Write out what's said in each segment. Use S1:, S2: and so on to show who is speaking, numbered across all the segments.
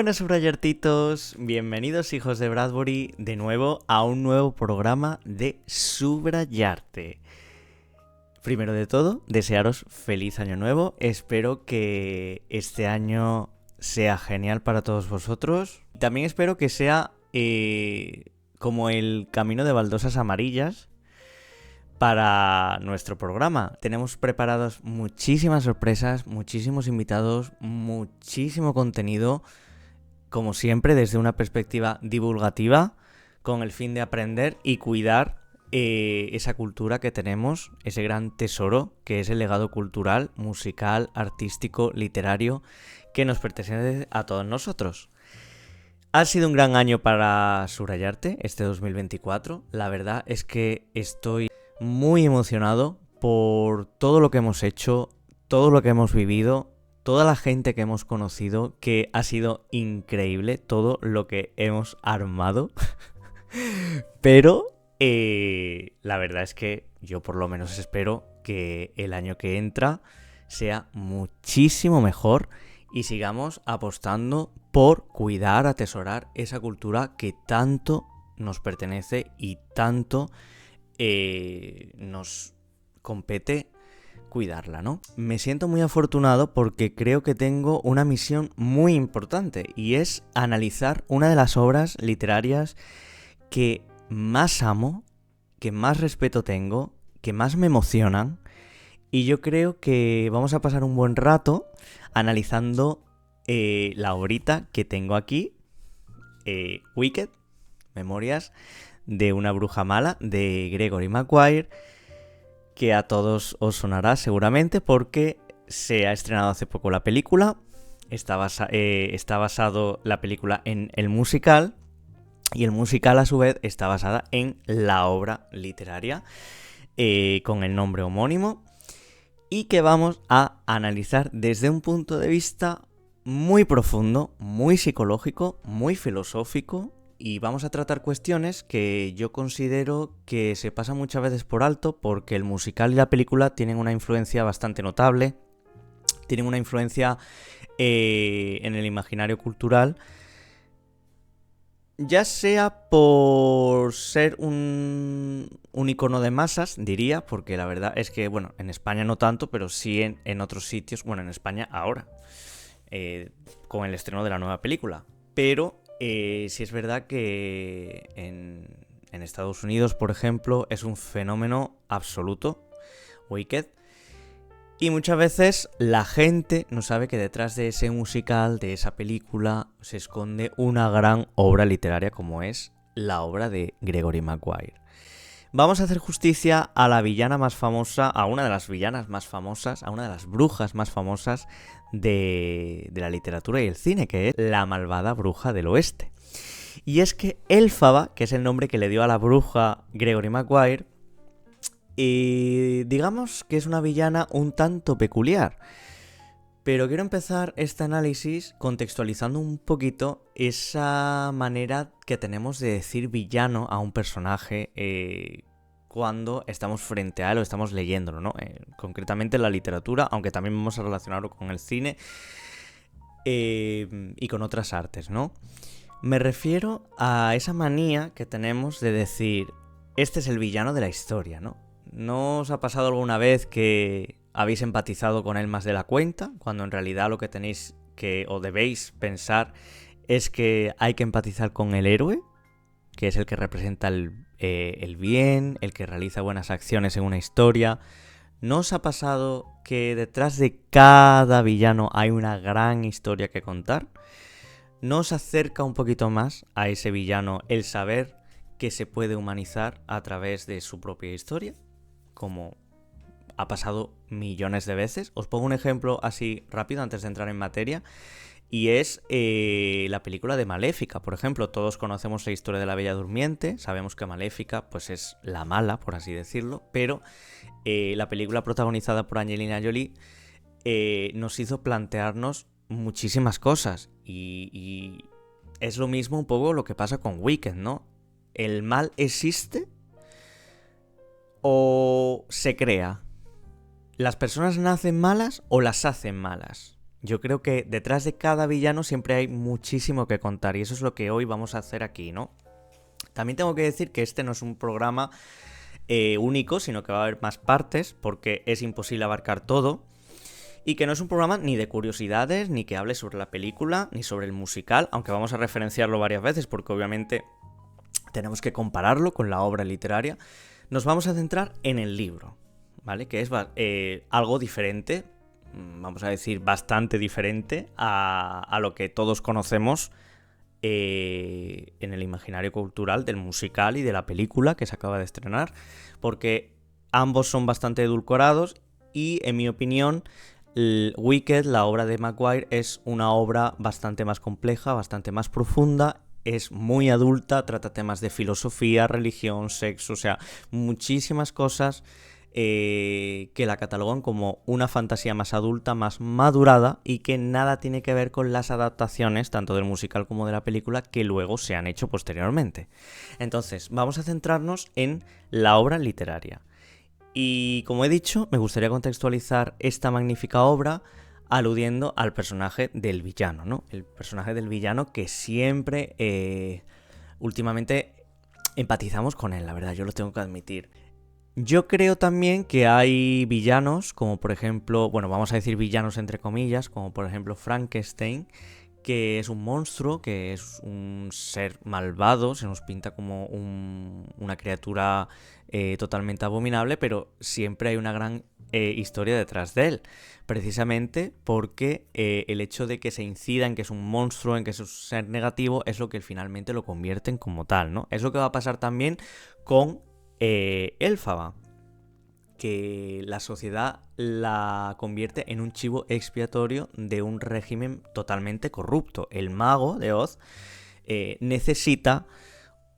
S1: buenas subrayartitos, bienvenidos hijos de Bradbury de nuevo a un nuevo programa de Subrayarte. Primero de todo, desearos feliz año nuevo, espero que este año sea genial para todos vosotros. También espero que sea como el camino de baldosas amarillas para nuestro programa. Tenemos preparados muchísimas sorpresas, muchísimos invitados, muchísimo contenido, como siempre desde una perspectiva divulgativa, con el fin de aprender y cuidar esa cultura que tenemos, ese gran tesoro que es el legado cultural, musical, artístico, literario, que nos pertenece a todos nosotros. Ha sido un gran año para Subrayarte, este 2024. La verdad es que estoy muy emocionado por todo lo que hemos hecho, todo lo que hemos vivido, toda la gente que hemos conocido, que ha sido increíble todo lo que hemos armado. Pero la verdad es que yo por lo menos espero que el año que entra sea muchísimo mejor y sigamos apostando por cuidar, atesorar esa cultura que tanto nos pertenece y tanto nos compete cuidarla, ¿no? Me siento muy afortunado porque creo que tengo una misión muy importante y es analizar una de las obras literarias que más amo, que más respeto tengo, que más me emocionan, y yo creo que vamos a pasar un buen rato analizando la obrita que tengo aquí, Wicked, Memorias de una bruja mala, de Gregory Maguire, que a todos os sonará seguramente porque se ha estrenado hace poco la película. Está basado la película en el musical, y el musical a su vez está basada en la obra literaria con el nombre homónimo, y que vamos a analizar desde un punto de vista muy profundo, muy psicológico, muy filosófico, y vamos a tratar cuestiones que yo considero que se pasan muchas veces por alto porque el musical y la película tienen una influencia bastante notable, tienen una influencia en el imaginario cultural, ya sea por ser un icono de masas, diría, porque la verdad es que, bueno, en España no tanto, pero sí en otros sitios, bueno, en España ahora, con el estreno de la nueva película. Pero sí es verdad que en Estados Unidos, por ejemplo, es un fenómeno absoluto, Wicked. Y muchas veces la gente no sabe que detrás de ese musical, de esa película, se esconde una gran obra literaria como es la obra de Gregory Maguire. Vamos a hacer justicia a la villana más famosa, a una de las villanas más famosas, a una de las brujas más famosas de la literatura y el cine, que es la malvada bruja del oeste. Y es que Elphaba, que es el nombre que le dio a la bruja Gregory Maguire, y digamos que es una villana un tanto peculiar. Pero quiero empezar este análisis contextualizando un poquito esa manera que tenemos de decir villano a un personaje cuando estamos frente a él o estamos leyéndolo, ¿no? Concretamente en la literatura, aunque también vamos a relacionarlo con el cine y con otras artes, ¿no? Me refiero a esa manía que tenemos de decir, este es el villano de la historia, ¿no? ¿No os ha pasado alguna vez que habéis empatizado con él más de la cuenta, cuando en realidad lo que tenéis que o debéis pensar es que hay que empatizar con el héroe, que es el que representa el bien, el que realiza buenas acciones en una historia? ¿No os ha pasado que detrás de cada villano hay una gran historia que contar? ¿No os acerca un poquito más a ese villano el saber que se puede humanizar a través de su propia historia, como ha pasado millones de veces? Os pongo un ejemplo así rápido antes de entrar en materia, y es la película de Maléfica, por ejemplo. Todos conocemos la historia de la Bella Durmiente, sabemos que Maléfica pues es la mala, por así decirlo, pero la película protagonizada por Angelina Jolie nos hizo plantearnos muchísimas cosas, y es lo mismo un poco lo que pasa con Wicked, ¿no? ¿El mal existe o se crea? ¿Las personas nacen malas o las hacen malas? Yo creo que detrás de cada villano siempre hay muchísimo que contar y eso es lo que hoy vamos a hacer aquí, ¿no? También tengo que decir que este no es un programa único, sino que va a haber más partes porque es imposible abarcar todo. Y que no es un programa ni de curiosidades, ni que hable sobre la película, ni sobre el musical, aunque vamos a referenciarlo varias veces porque obviamente tenemos que compararlo con la obra literaria. Nos vamos a centrar en el libro, ¿vale? Que es algo diferente, vamos a decir bastante diferente a lo que todos conocemos en el imaginario cultural del musical y de la película que se acaba de estrenar, porque ambos son bastante edulcorados y, en mi opinión, Wicked, la obra de Maguire, es una obra bastante más compleja, bastante más profunda, es muy adulta, trata temas de filosofía, religión, sexo, o sea, muchísimas cosas que la catalogan como una fantasía más adulta, más madurada y que nada tiene que ver con las adaptaciones, tanto del musical como de la película, que luego se han hecho posteriormente. Entonces, vamos a centrarnos en la obra literaria. Y como he dicho, me gustaría contextualizar esta magnífica obra aludiendo al personaje del villano, ¿no? El personaje del villano que siempre, últimamente, empatizamos con él, la verdad, yo lo tengo que admitir. Yo creo también que hay villanos, como por ejemplo, bueno, vamos a decir villanos entre comillas, como por ejemplo Frankenstein, que es un monstruo, que es un ser malvado, se nos pinta como una criatura totalmente abominable, pero siempre hay una gran historia detrás de él, precisamente porque el hecho de que se incida en que es un monstruo, en que es un ser negativo, es lo que finalmente lo convierte en como tal, ¿no? Es lo que va a pasar también con Elphaba, que la sociedad la convierte en un chivo expiatorio de un régimen totalmente corrupto. El mago de Oz necesita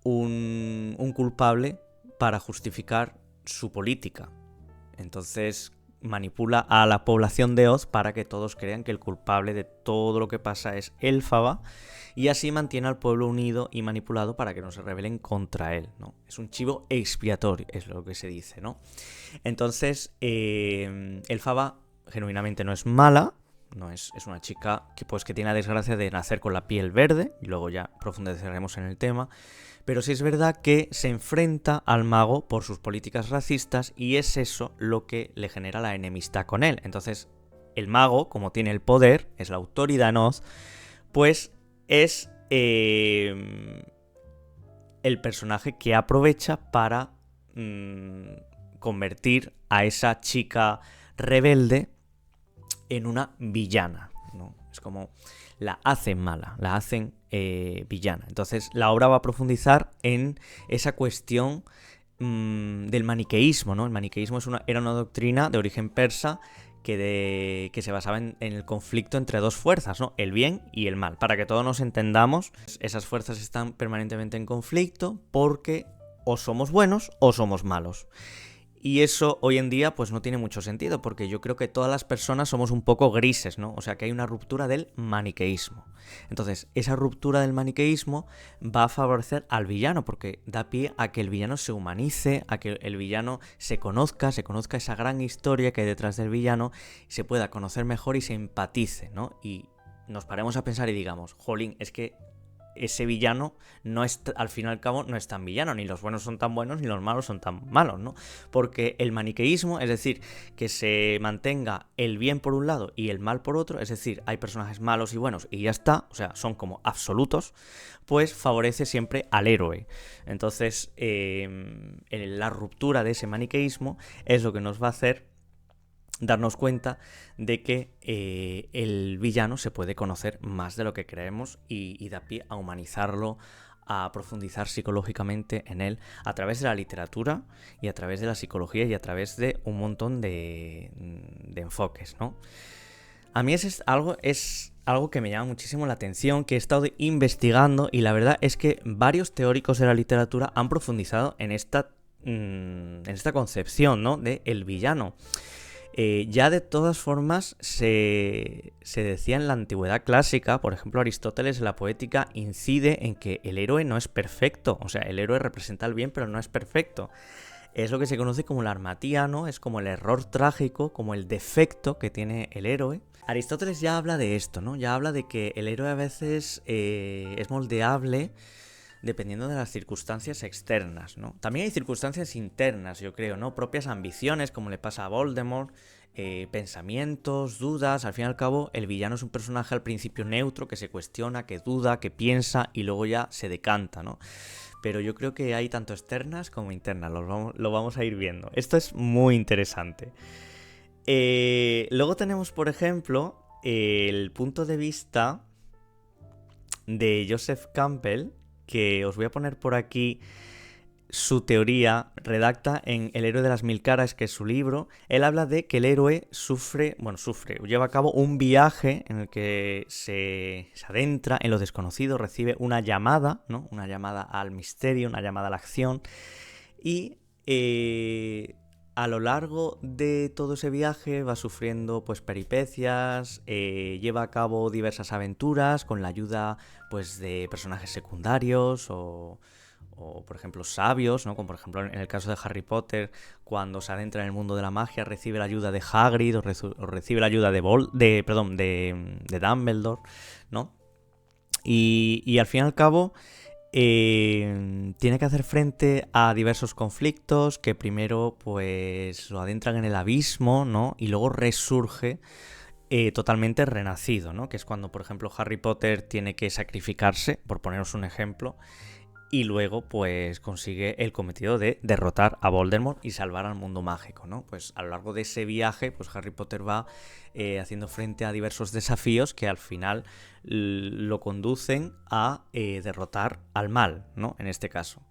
S1: un culpable para justificar su política. Entonces manipula a la población de Oz para que todos crean que el culpable de todo lo que pasa es Elphaba, y así mantiene al pueblo unido y manipulado para que no se rebelen contra él, ¿no? Es un chivo expiatorio, es lo que se dice, ¿no? Entonces, Elphaba genuinamente no es mala, no es una chica que tiene la desgracia de nacer con la piel verde, y luego ya profundizaremos en el tema, pero sí es verdad que se enfrenta al mago por sus políticas racistas y es eso lo que le genera la enemistad con él. Entonces, el mago, como tiene el poder, es la autoridad en Oz, pues es el personaje que aprovecha para convertir a esa chica rebelde en una villana, ¿no? Es como la hacen mala, la hacen villana. Entonces la obra va a profundizar en esa cuestión del maniqueísmo, ¿no? El maniqueísmo era una doctrina de origen persa que se basaba en el conflicto entre dos fuerzas, ¿no? El bien y el mal. Para que todos nos entendamos, esas fuerzas están permanentemente en conflicto porque o somos buenos o somos malos. Y eso hoy en día pues no tiene mucho sentido, porque yo creo que todas las personas somos un poco grises, ¿no? O sea que hay una ruptura del maniqueísmo. Entonces, esa ruptura del maniqueísmo va a favorecer al villano, porque da pie a que el villano se humanice, a que el villano se conozca esa gran historia que hay detrás del villano, se pueda conocer mejor y se empatice, ¿no? Y nos paremos a pensar y digamos, jolín, es que ese villano no es, al fin y al cabo, no es tan villano, ni los buenos son tan buenos, ni los malos son tan malos, ¿no? Porque el maniqueísmo, es decir, que se mantenga el bien por un lado y el mal por otro, es decir, hay personajes malos y buenos y ya está, o sea, son como absolutos, pues favorece siempre al héroe. Entonces, la ruptura de ese maniqueísmo es lo que nos va a hacer darnos cuenta de que el villano se puede conocer más de lo que creemos y da pie a humanizarlo, a profundizar psicológicamente en él a través de la literatura y a través de la psicología y a través de un montón de enfoques, ¿no? A mí es algo que me llama muchísimo la atención, que he estado investigando y la verdad es que varios teóricos de la literatura han profundizado en esta concepción, ¿no? De el villano. Ya de todas formas se decía en la antigüedad clásica, por ejemplo Aristóteles en la Poética incide en que el héroe no es perfecto, o sea, el héroe representa el bien pero no es perfecto. Es lo que se conoce como la armatía, ¿no? Es como el error trágico, como el defecto que tiene el héroe. Aristóteles ya habla de esto, ¿no? Ya habla de que el héroe a veces es moldeable dependiendo de las circunstancias externas, ¿no? También hay circunstancias internas, yo creo, ¿no? Propias ambiciones, como le pasa a Voldemort, pensamientos, dudas. Al fin y al cabo, el villano es un personaje al principio neutro, que se cuestiona, que duda, que piensa y luego ya se decanta, ¿no? Pero yo creo que hay tanto externas como internas, lo vamos a ir viendo. Esto es muy interesante. Luego tenemos, por ejemplo, el punto de vista de Joseph Campbell, que os voy a poner por aquí su teoría, redacta en El héroe de las mil caras, que es su libro. Él habla de que el héroe lleva a cabo un viaje en el que se adentra en lo desconocido, recibe una llamada, ¿no? Una llamada al misterio, una llamada a la acción, y a lo largo de todo ese viaje va sufriendo pues peripecias, lleva a cabo diversas aventuras con la ayuda pues de personajes secundarios o por ejemplo sabios, ¿no? Como por ejemplo en el caso de Harry Potter, cuando se adentra en el mundo de la magia recibe la ayuda de Hagrid o recibe la ayuda de Dumbledore, ¿no? Y al fin y al cabo tiene que hacer frente a diversos conflictos que primero pues lo adentran en el abismo, ¿no? Y luego resurge totalmente renacido, ¿no? Que es cuando, por ejemplo, Harry Potter tiene que sacrificarse, por poneros un ejemplo, y luego pues consigue el cometido de derrotar a Voldemort y salvar al mundo mágico, ¿no? Pues a lo largo de ese viaje, pues Harry Potter va haciendo frente a diversos desafíos que al final lo conducen a derrotar al mal, ¿no? En este caso.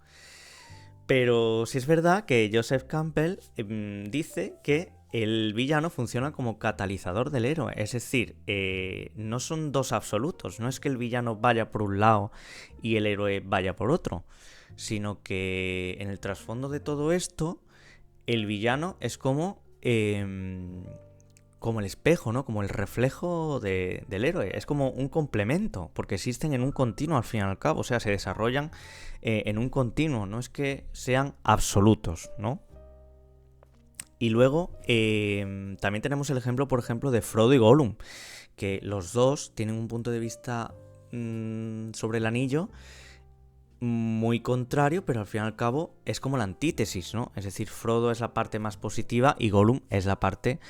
S1: Pero sí es verdad que Joseph Campbell dice que el villano funciona como catalizador del héroe. Es decir, no son dos absolutos. No es que el villano vaya por un lado y el héroe vaya por otro. Sino que en el trasfondo de todo esto, el villano es como el espejo, ¿no? Como el reflejo del héroe. Es como un complemento, porque existen en un continuo al fin y al cabo. O sea, se desarrollan en un continuo. No es que sean absolutos, ¿no? Y luego también tenemos el ejemplo, por ejemplo, de Frodo y Gollum, que los dos tienen un punto de vista sobre el anillo muy contrario, pero al fin y al cabo es como la antítesis, ¿no? Es decir, Frodo es la parte más positiva y Gollum es la parte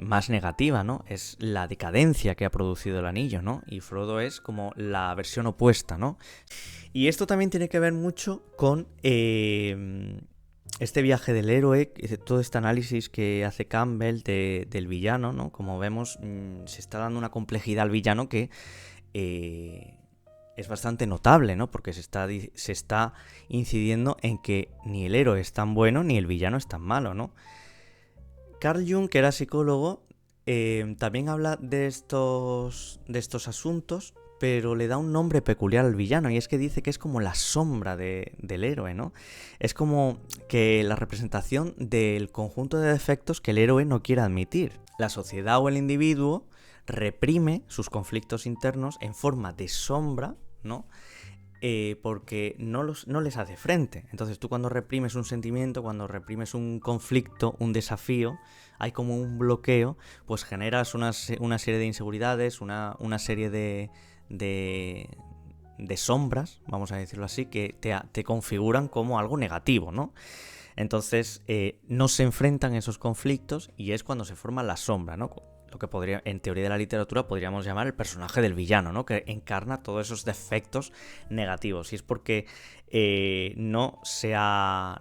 S1: más negativa, ¿no? Es la decadencia que ha producido el anillo, ¿no? Y Frodo es como la versión opuesta, ¿no? Y esto también tiene que ver mucho con este viaje del héroe, todo este análisis que hace Campbell del villano, ¿no? Como vemos, se está dando una complejidad al villano que es bastante notable, ¿no? Porque se está incidiendo en que ni el héroe es tan bueno ni el villano es tan malo, ¿no? Carl Jung, que era psicólogo, también habla de estos asuntos, pero le da un nombre peculiar al villano, y es que dice que es como la sombra del héroe, ¿no? Es como que la representación del conjunto de defectos que el héroe no quiere admitir. La sociedad o el individuo reprime sus conflictos internos en forma de sombra, ¿no? Porque no les hace frente. Entonces tú cuando reprimes un sentimiento, cuando reprimes un conflicto, un desafío, hay como un bloqueo, pues generas una serie de inseguridades, una serie de sombras, vamos a decirlo así, que te configuran como algo negativo, ¿no? Entonces no se enfrentan esos conflictos y es cuando se forma la sombra, ¿no? Lo que en teoría de la literatura podríamos llamar el personaje del villano, ¿no? Que encarna todos esos defectos negativos. Y es porque no se ha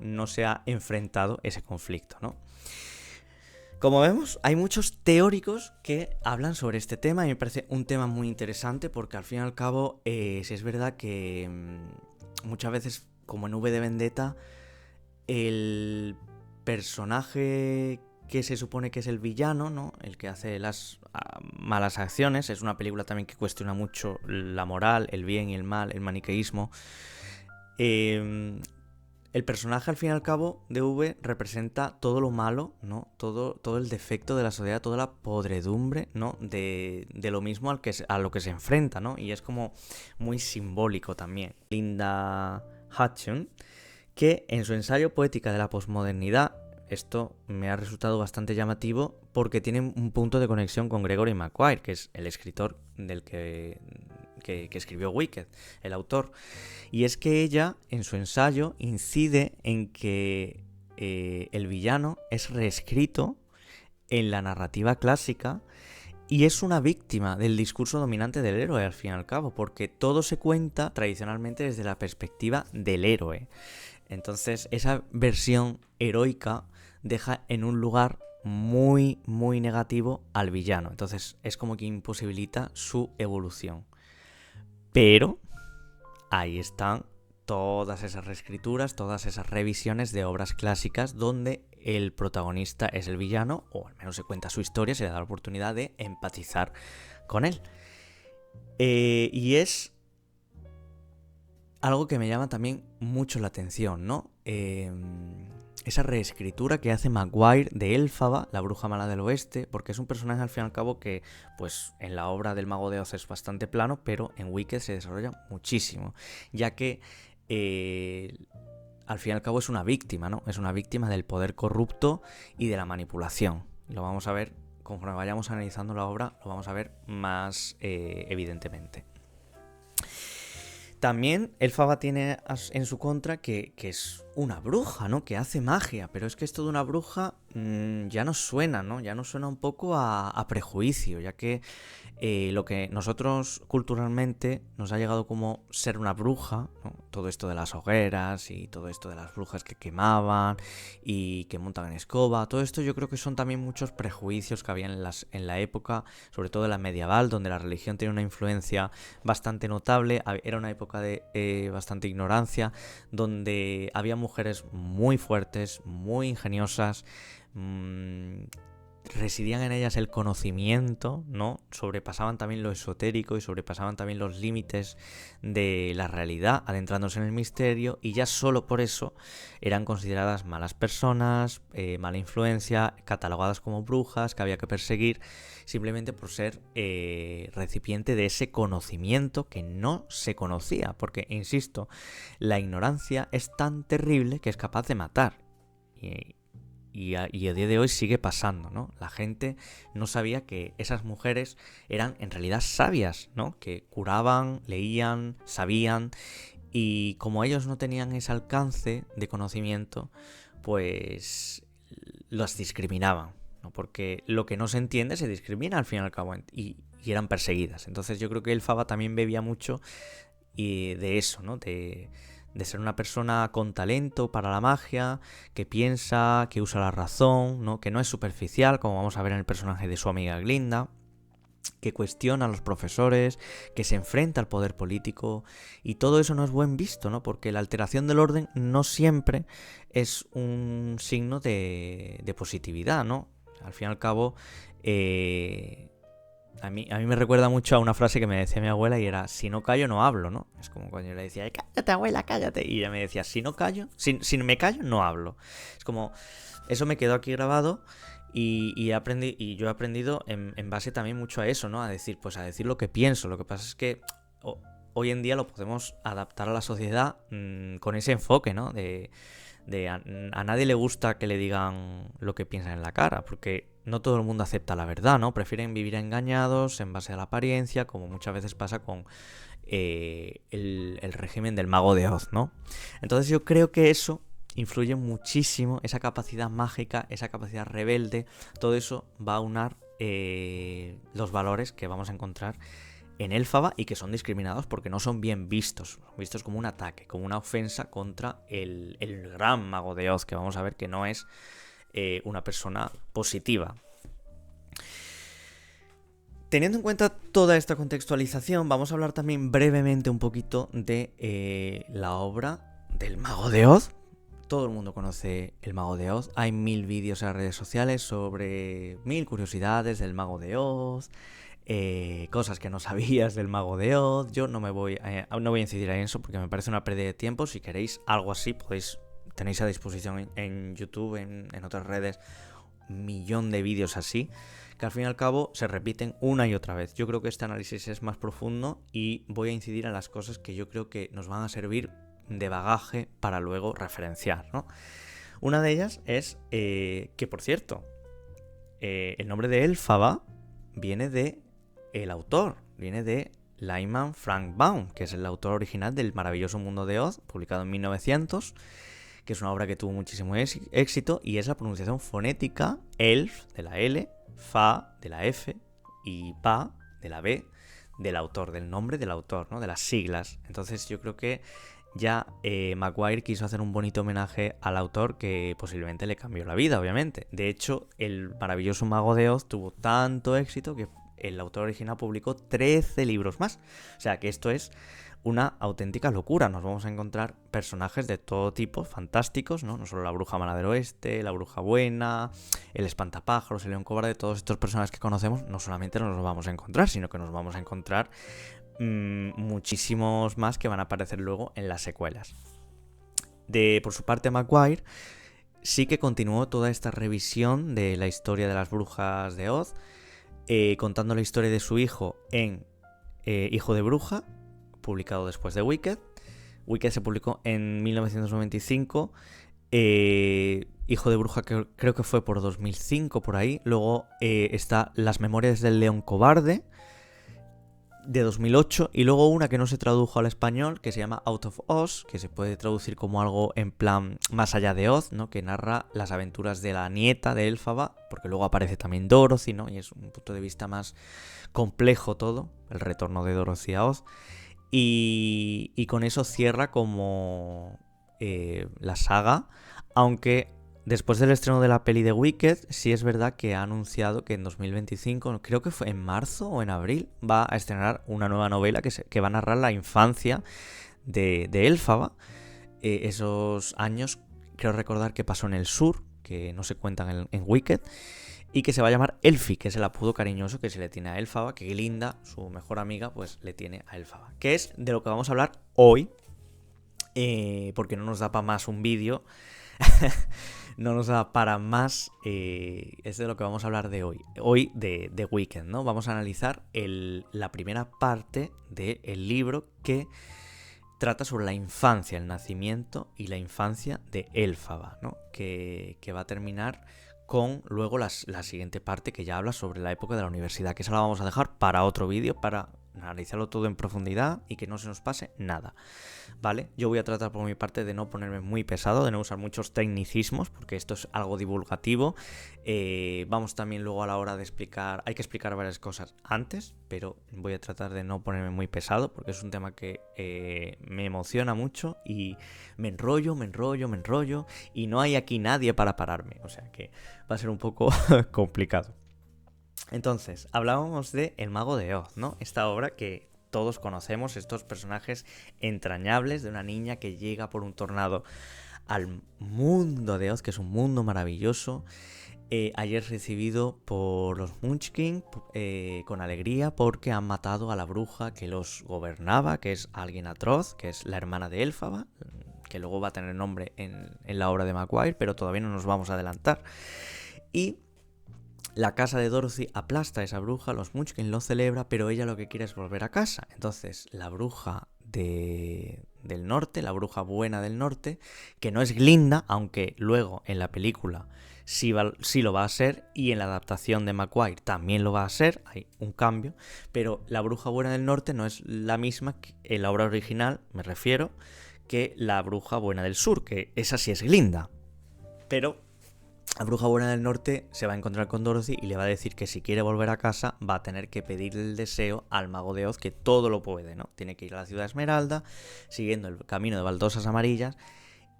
S1: enfrentado ese conflicto, ¿no? Como vemos, hay muchos teóricos que hablan sobre este tema y me parece un tema muy interesante porque al fin y al cabo, sí es verdad que muchas veces, como en V de Vendetta, el personaje que se supone que es el villano, ¿no? El que hace las malas acciones. Es una película también que cuestiona mucho la moral, el bien y el mal, el maniqueísmo. El personaje, al fin y al cabo, de V representa todo lo malo, ¿no? Todo el defecto de la sociedad, toda la podredumbre, ¿no? De lo mismo a lo que se enfrenta, ¿no? Y es como muy simbólico también. Linda Hutton, que en su ensayo Poética de la Posmodernidad, esto me ha resultado bastante llamativo porque tiene un punto de conexión con Gregory Maguire, que es el escritor del que escribió Wicked, el autor. Y es que ella, en su ensayo, incide en que el villano es reescrito en la narrativa clásica y es una víctima del discurso dominante del héroe, al fin y al cabo, porque todo se cuenta tradicionalmente desde la perspectiva del héroe. Entonces, esa versión heroica deja en un lugar muy, muy negativo al villano. Entonces, es como que imposibilita su evolución. Pero ahí están todas esas reescrituras, todas esas revisiones de obras clásicas donde el protagonista es el villano, o al menos se cuenta su historia, se le da la oportunidad de empatizar con él. Y es algo que me llama también mucho la atención, ¿no? Esa reescritura que hace Maguire de Elphaba, la bruja mala del oeste, porque es un personaje al fin y al cabo que, pues, en la obra del Mago de Oz es bastante plano, pero en Wicked se desarrolla muchísimo, ya que al fin y al cabo es una víctima, ¿no? Es una víctima del poder corrupto y de la manipulación. Lo vamos a ver, conforme vayamos analizando la obra, lo vamos a ver más evidentemente. También Elphaba tiene en su contra que es una bruja, ¿no? Que hace magia, pero es que esto de una bruja ya nos suena, ¿no? Ya nos suena un poco a prejuicio, ya que lo que nosotros culturalmente nos ha llegado como ser una bruja, ¿no? Todo esto de las hogueras y todo esto de las brujas que quemaban y que montan en escoba, todo esto yo creo que son también muchos prejuicios que había en la época, sobre todo en la medieval, donde la religión tenía una influencia bastante notable, era una época de bastante ignorancia, donde había mujeres muy fuertes, muy ingeniosas, residían en ellas el conocimiento, ¿no? Sobrepasaban también lo esotérico y sobrepasaban también los límites de la realidad, adentrándose en el misterio, y ya solo por eso eran consideradas malas personas, mala influencia, catalogadas como brujas, que había que perseguir, simplemente por ser recipiente de ese conocimiento que no se conocía, porque, insisto, la ignorancia es tan terrible que es capaz de matar. Y a día de hoy sigue pasando, ¿no? La gente no sabía que esas mujeres eran en realidad sabias, ¿no? Que curaban, leían, sabían, y como ellos no tenían ese alcance de conocimiento, pues las discriminaban, ¿no? Porque lo que no se entiende se discrimina al fin y al cabo, y eran perseguidas. Entonces yo creo que Elphaba también bebía mucho de eso, ¿no? De ser una persona con talento para la magia, que piensa, que usa la razón, ¿no? Que no es superficial, como vamos a ver en el personaje de su amiga Glinda, que cuestiona a los profesores, que se enfrenta al poder político, y todo eso no es buen visto, ¿no? Porque la alteración del orden no siempre es un signo de positividad, ¿no? Al fin y al cabo, a mí me recuerda mucho a una frase que me decía mi abuela, y era: si no callo no hablo, ¿no? Es como cuando yo le decía: cállate, abuela, cállate. Y ella me decía: si no callo, si me callo, no hablo. Es como, eso me quedó aquí grabado, y yo he aprendido en base también mucho a eso, ¿no? A decir lo que pienso. Lo que pasa es que hoy en día lo podemos adaptar a la sociedad con ese enfoque, ¿no? A nadie le gusta que le digan lo que piensan en la cara, porque no todo el mundo acepta la verdad, ¿no? Prefieren vivir engañados en base a la apariencia, como muchas veces pasa con el régimen del Mago de Oz, ¿no? Entonces yo creo que eso influye muchísimo, esa capacidad mágica, esa capacidad rebelde, todo eso va a unar los valores que vamos a encontrar en Elphaba y que son discriminados porque no son bien vistos, son vistos como un ataque, como una ofensa contra el gran Mago de Oz, que vamos a ver que no es una persona positiva. Teniendo en cuenta toda esta contextualización, vamos a hablar también brevemente un poquito de la obra del Mago de Oz. Todo el mundo conoce el Mago de Oz, hay 1000 vídeos en las redes sociales sobre 1000 curiosidades del Mago de Oz, cosas que no sabías del Mago de Oz. Yo no voy a incidir en eso porque me parece una pérdida de tiempo. Si queréis algo así, tenéis a disposición en YouTube, en otras redes, 1.000.000 de vídeos así, que al fin y al cabo se repiten una y otra vez. Yo creo que este análisis es más profundo y voy a incidir en las cosas que yo creo que nos van a servir de bagaje para luego referenciar, ¿no? Una de ellas es que, por cierto, el nombre de Elphaba viene de el autor, viene de Lyman Frank Baum, que es el autor original del maravilloso Mundo de Oz, publicado en 1900, que es una obra que tuvo muchísimo éxito, y es la pronunciación fonética Elf de la L, Fa de la F y Pa de la B del autor, del nombre del autor, ¿no? De las siglas. Entonces yo creo que ya Maguire quiso hacer un bonito homenaje al autor que posiblemente le cambió la vida, obviamente. De hecho, el maravilloso Mago de Oz tuvo tanto éxito que el autor original publicó 13 libros más. O sea que esto es una auténtica locura. Nos vamos a encontrar personajes de todo tipo, fantásticos, ¿no? No solo la bruja mala del oeste, la bruja buena, el espantapájaros, el león cobarde, todos estos personajes que conocemos, no solamente nos los vamos a encontrar, sino que nos vamos a encontrar muchísimos más que van a aparecer luego en las secuelas. Por su parte, Maguire sí que continuó toda esta revisión de la historia de las brujas de Oz, contando la historia de su hijo en Hijo de Bruja, publicado después de Wicked. Wicked se publicó en 1995. Hijo de Bruja creo que fue por 2005, por ahí. Luego está Las Memorias del León Cobarde, de 2008, y luego una que no se tradujo al español, que se llama Out of Oz, que se puede traducir como algo en plan más allá de Oz, ¿no? Que narra las aventuras de la nieta de Elphaba, porque luego aparece también Dorothy, ¿no? Y es un punto de vista más complejo todo, el retorno de Dorothy a Oz. Y con eso cierra como la saga, aunque después del estreno de la peli de Wicked, sí es verdad que ha anunciado que en 2025, creo que fue en marzo o en abril, va a estrenar una nueva novela que va a narrar la infancia de Elphaba. Esos años, creo recordar que pasó en el sur, que no se cuentan en Wicked, y que se va a llamar Elfie, que es el apodo cariñoso que se le tiene a Elphaba, que Glinda, su mejor amiga, pues le tiene a Elphaba. Que es de lo que vamos a hablar hoy, porque no nos da para más un vídeo. No nos da para más, es de lo que vamos a hablar de hoy. Hoy de Wicked, ¿no? Vamos a analizar la primera parte del libro que trata sobre la infancia, el nacimiento y la infancia de Elphaba, ¿no? Que va a terminar con luego la siguiente parte que ya habla sobre la época de la universidad, que esa la vamos a dejar para otro vídeo, para analizarlo todo en profundidad y que no se nos pase nada, ¿vale? Yo voy a tratar por mi parte de no ponerme muy pesado, de no usar muchos tecnicismos, porque esto es algo divulgativo. Vamos también luego a la hora de explicar, hay que explicar varias cosas antes, pero voy a tratar de no ponerme muy pesado, porque es un tema que me emociona mucho y me enrollo, y no hay aquí nadie para pararme, o sea que va a ser un poco complicado. Entonces, hablábamos de El Mago de Oz, ¿no? Esta obra que todos conocemos, estos personajes entrañables de una niña que llega por un tornado al mundo de Oz, que es un mundo maravilloso. Ayer recibido por los Munchkin con alegría porque han matado a la bruja que los gobernaba, que es alguien atroz, que es la hermana de Elphaba, que luego va a tener nombre en la obra de Maguire, pero todavía no nos vamos a adelantar. Y la casa de Dorothy aplasta a esa bruja, los Munchkin lo celebra, pero ella lo que quiere es volver a casa. Entonces la bruja del norte, la bruja buena del norte, que no es Glinda, aunque luego en la película sí lo va a ser, y en la adaptación de Maguire también lo va a ser, hay un cambio, pero la bruja buena del norte no es la misma que en la obra original, me refiero, que la bruja buena del sur, que esa sí es Glinda. Pero la bruja buena del norte se va a encontrar con Dorothy y le va a decir que si quiere volver a casa va a tener que pedirle el deseo al Mago de Oz, que todo lo puede, ¿no? Tiene que ir a la ciudad Esmeralda, siguiendo el camino de baldosas amarillas,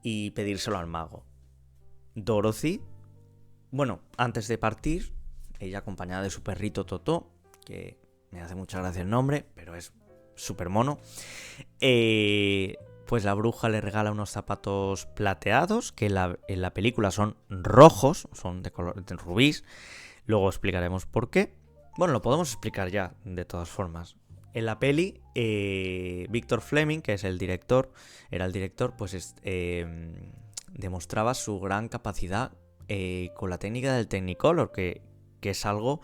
S1: y pedírselo al mago. Dorothy, bueno, antes de partir, ella acompañada de su perrito Totó, que me hace mucha gracia el nombre, pero es súper mono, pues la bruja le regala unos zapatos plateados, que en la película son rojos, son de color de rubíes. Luego explicaremos por qué. Bueno, lo podemos explicar ya, de todas formas. En la peli, Victor Fleming, que es el director, pues demostraba su gran capacidad con la técnica del Technicolor, que es algo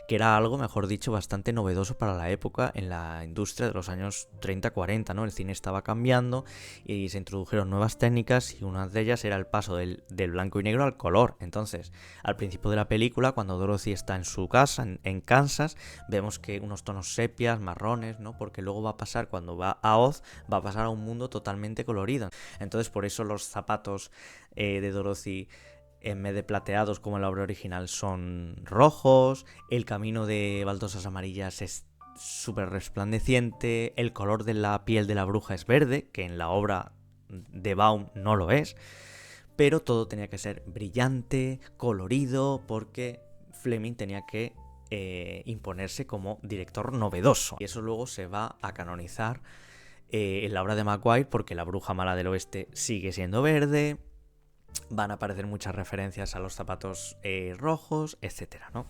S1: que era algo, mejor dicho, bastante novedoso para la época en la industria de los años 30-40, ¿no? El cine estaba cambiando y se introdujeron nuevas técnicas y una de ellas era el paso del blanco y negro al color. Entonces, al principio de la película, cuando Dorothy está en su casa, en Kansas, vemos que unos tonos sepias, marrones, ¿no? Porque luego va a pasar, cuando va a Oz, va a pasar a un mundo totalmente colorido. Entonces, por eso los zapatos de Dorothy, en vez de plateados como en la obra original, son rojos. El camino de baldosas amarillas es súper resplandeciente. El color de la piel de la bruja es verde, que en la obra de Baum no lo es. Pero todo tenía que ser brillante, colorido, porque Fleming tenía que imponerse como director novedoso. Y eso luego se va a canonizar en la obra de Maguire, porque la bruja mala del oeste sigue siendo verde. Van a aparecer muchas referencias a los zapatos rojos, etcétera, ¿no?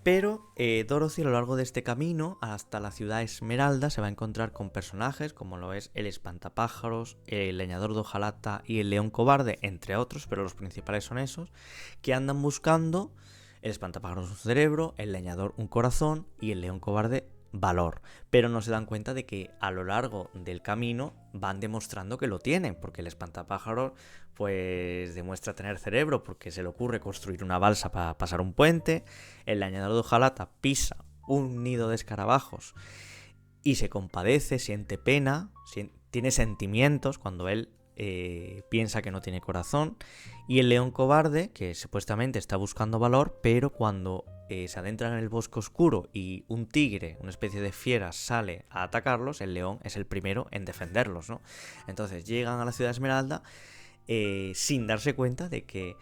S1: Pero Dorothy, a lo largo de este camino hasta la ciudad Esmeralda, se va a encontrar con personajes como lo es el espantapájaros, el leñador de hojalata y el león cobarde, entre otros, pero los principales son esos, que andan buscando el espantapájaros un cerebro, el leñador un corazón y el león cobarde valor, pero no se dan cuenta de que a lo largo del camino van demostrando que lo tienen, porque el espantapájaros pues demuestra tener cerebro porque se le ocurre construir una balsa para pasar un puente, el leñador de hojalata pisa un nido de escarabajos y se compadece, siente pena, tiene sentimientos cuando él piensa que no tiene corazón, y el león cobarde, que supuestamente está buscando valor, pero cuando se adentran en el bosque oscuro y un tigre, una especie de fiera, sale a atacarlos, el león es el primero en defenderlos, ¿no? Entonces llegan a la ciudad Esmeralda sin darse cuenta de que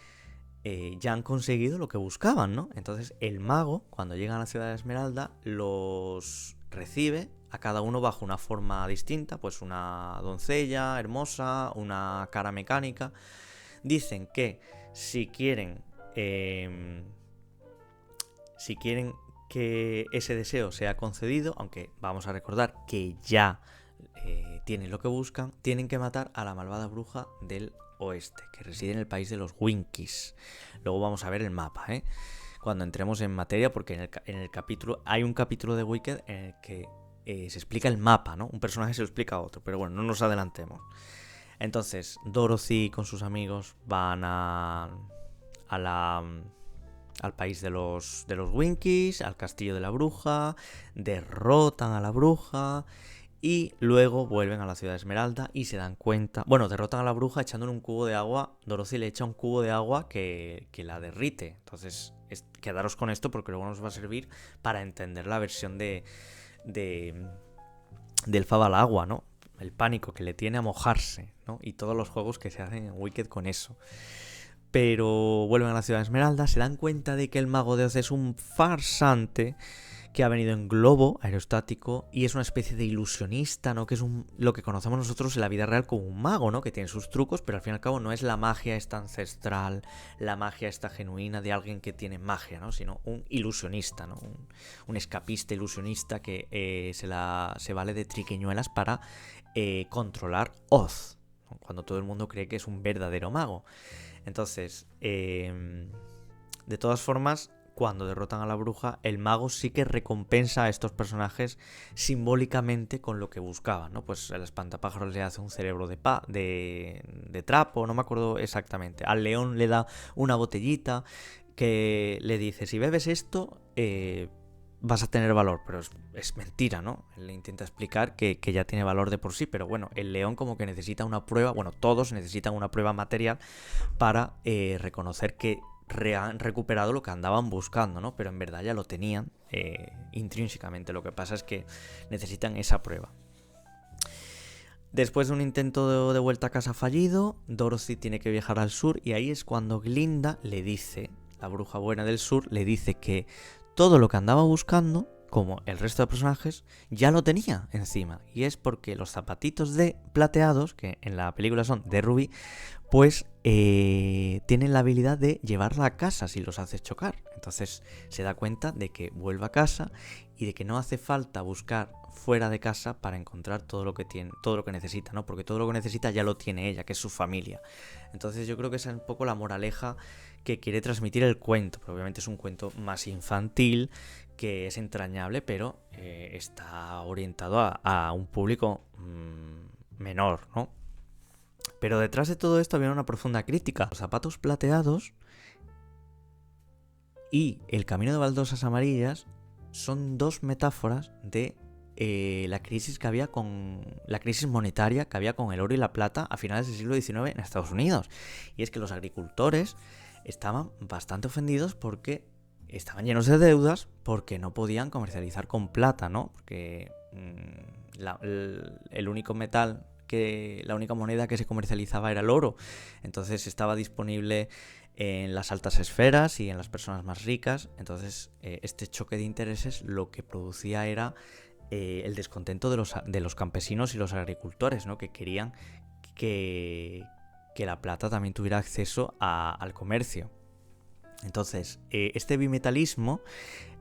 S1: ya han conseguido lo que buscaban, ¿no? Entonces el mago, cuando llegan a la ciudad de Esmeralda, los recibe a cada uno bajo una forma distinta, pues una doncella hermosa, una cara mecánica. Dicen que si quieren que ese deseo sea concedido, aunque vamos a recordar que ya tienen lo que buscan, tienen que matar a la malvada bruja del oeste, que reside en el país de los Winkies. Luego vamos a ver el mapa, cuando entremos en materia, porque en el capítulo hay un capítulo de Wicked en el que se explica el mapa, ¿no? Un personaje se lo explica a otro, pero bueno, no nos adelantemos. Entonces, Dorothy con sus amigos van al país de los Winkies, al castillo de la bruja, derrotan a la bruja y luego vuelven a la ciudad de Esmeralda y se dan cuenta... Bueno, derrotan a la bruja echándole un cubo de agua. Dorothy le echa un cubo de agua que la derrite. Entonces, quedaros con esto porque luego nos va a servir para entender la versión del Faba al agua, ¿no? El pánico que le tiene a mojarse, ¿no? Y todos los juegos que se hacen en Wicked con eso. Pero vuelven a la ciudad de Esmeralda, se dan cuenta de que el mago de Oz es un farsante que ha venido en globo aerostático y es una especie de ilusionista, ¿no? Que es lo que conocemos nosotros en la vida real como un mago, ¿no? Que tiene sus trucos, pero al fin y al cabo no es la magia esta ancestral, la magia esta genuina de alguien que tiene magia, ¿no? Sino un ilusionista, ¿no? Un escapista ilusionista que se vale de triquiñuelas para controlar Oz, ¿no? Cuando todo el mundo cree que es un verdadero mago. Entonces, de todas formas, cuando derrotan a la bruja, el mago sí que recompensa a estos personajes simbólicamente con lo que buscaban, ¿no? Pues el espantapájaros le hace un cerebro de trapo, no me acuerdo exactamente. Al león le da una botellita que le dice, si bebes esto, vas a tener valor, pero es mentira, ¿no? Él le intenta explicar que ya tiene valor de por sí, pero bueno, el león como que necesita una prueba, bueno, todos necesitan una prueba material para reconocer que han recuperado lo que andaban buscando, ¿no? Pero en verdad ya lo tenían intrínsecamente, lo que pasa es que necesitan esa prueba. Después de un intento de vuelta a casa fallido, Dorothy tiene que viajar al sur y ahí es cuando Glinda le dice, la bruja buena del sur, le dice que todo lo que andaba buscando, como el resto de personajes, ya lo tenía encima. Y es porque los zapatitos de plateados, que en la película son de rubí, pues tienen la habilidad de llevarla a casa si los haces chocar. Entonces se da cuenta de que vuelve a casa y de que no hace falta buscar fuera de casa para encontrar todo lo que necesita, ¿no? Porque todo lo que necesita ya lo tiene ella, que es su familia. Entonces yo creo que esa es un poco la moraleja que quiere transmitir el cuento. Pero obviamente es un cuento más infantil, que es entrañable, pero está orientado a un público menor, ¿no? Pero detrás de todo esto había una profunda crítica. Los zapatos plateados y el camino de baldosas amarillas son dos metáforas de la crisis que había la crisis monetaria que había con el oro y la plata a finales del siglo XIX en Estados Unidos. Y es que los agricultores estaban bastante ofendidos porque estaban llenos de deudas, porque no podían comercializar con plata, ¿no? Porque el único metal la única moneda que se comercializaba era el oro. Entonces estaba disponible en las altas esferas y en las personas más ricas. Entonces este choque de intereses lo que producía era el descontento de los campesinos y los agricultores, ¿no? Que querían que la plata también tuviera acceso al comercio. Entonces este bimetalismo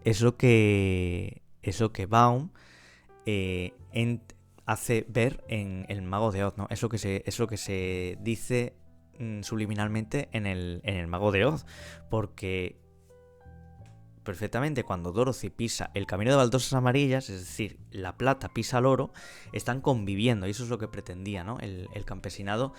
S1: es lo que Baum hace ver en El Mago de Oz, ¿no? Es lo que se dice subliminalmente en el Mago de Oz, porque perfectamente cuando Dorothy pisa el camino de baldosas amarillas, es decir, la plata pisa al oro, están conviviendo, y eso es lo que pretendía, ¿no? El campesinado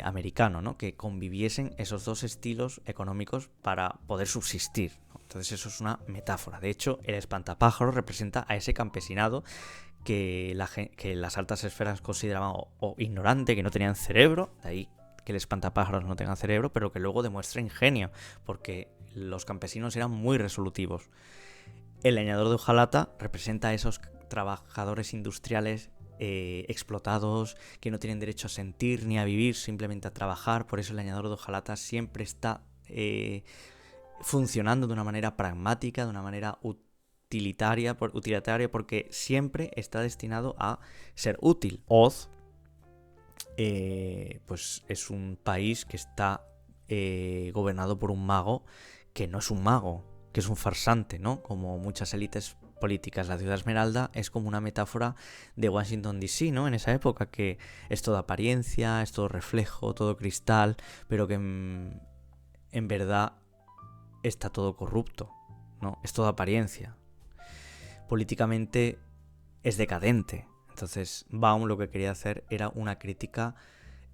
S1: americano, ¿no? Que conviviesen esos dos estilos económicos para poder subsistir, ¿no? Entonces eso es una metáfora. De hecho, el espantapájaros representa a ese campesinado que las altas esferas consideraban o ignorante, que no tenían cerebro, de ahí que el espantapájaros no tenga cerebro, pero que luego demuestra ingenio, porque los campesinos eran muy resolutivos. El leñador de hojalata representa a esos trabajadores industriales explotados, que no tienen derecho a sentir ni a vivir, simplemente a trabajar. Por eso el leñador de hojalata siempre está funcionando de una manera pragmática, de una manera utilitaria, porque siempre está destinado a ser útil. Oz pues es un país que está gobernado por un mago que no es un mago, que es un farsante, ¿no? Como muchas élites políticas. La ciudad Esmeralda es como una metáfora de Washington DC, ¿no? En esa época, que es toda apariencia, es todo reflejo, todo cristal, pero que en verdad está todo corrupto, ¿no? Es toda apariencia. Políticamente es decadente. Entonces Baum lo que quería hacer era una crítica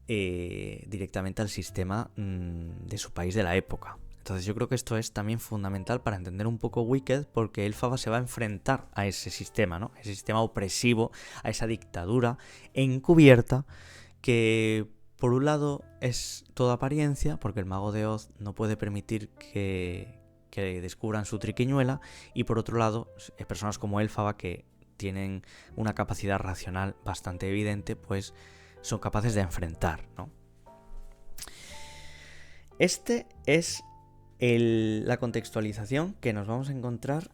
S1: directamente al sistema de su país de la época. Entonces yo creo que esto es también fundamental para entender un poco Wicked, porque Elphaba se va a enfrentar a ese sistema, ¿no? Ese sistema opresivo, a esa dictadura encubierta que por un lado es toda apariencia, porque el Mago de Oz no puede permitir que descubran su triquiñuela, y por otro lado personas como Elphaba, que tienen una capacidad racional bastante evidente, pues son capaces de enfrentar, ¿no? Este es la contextualización que nos vamos a encontrar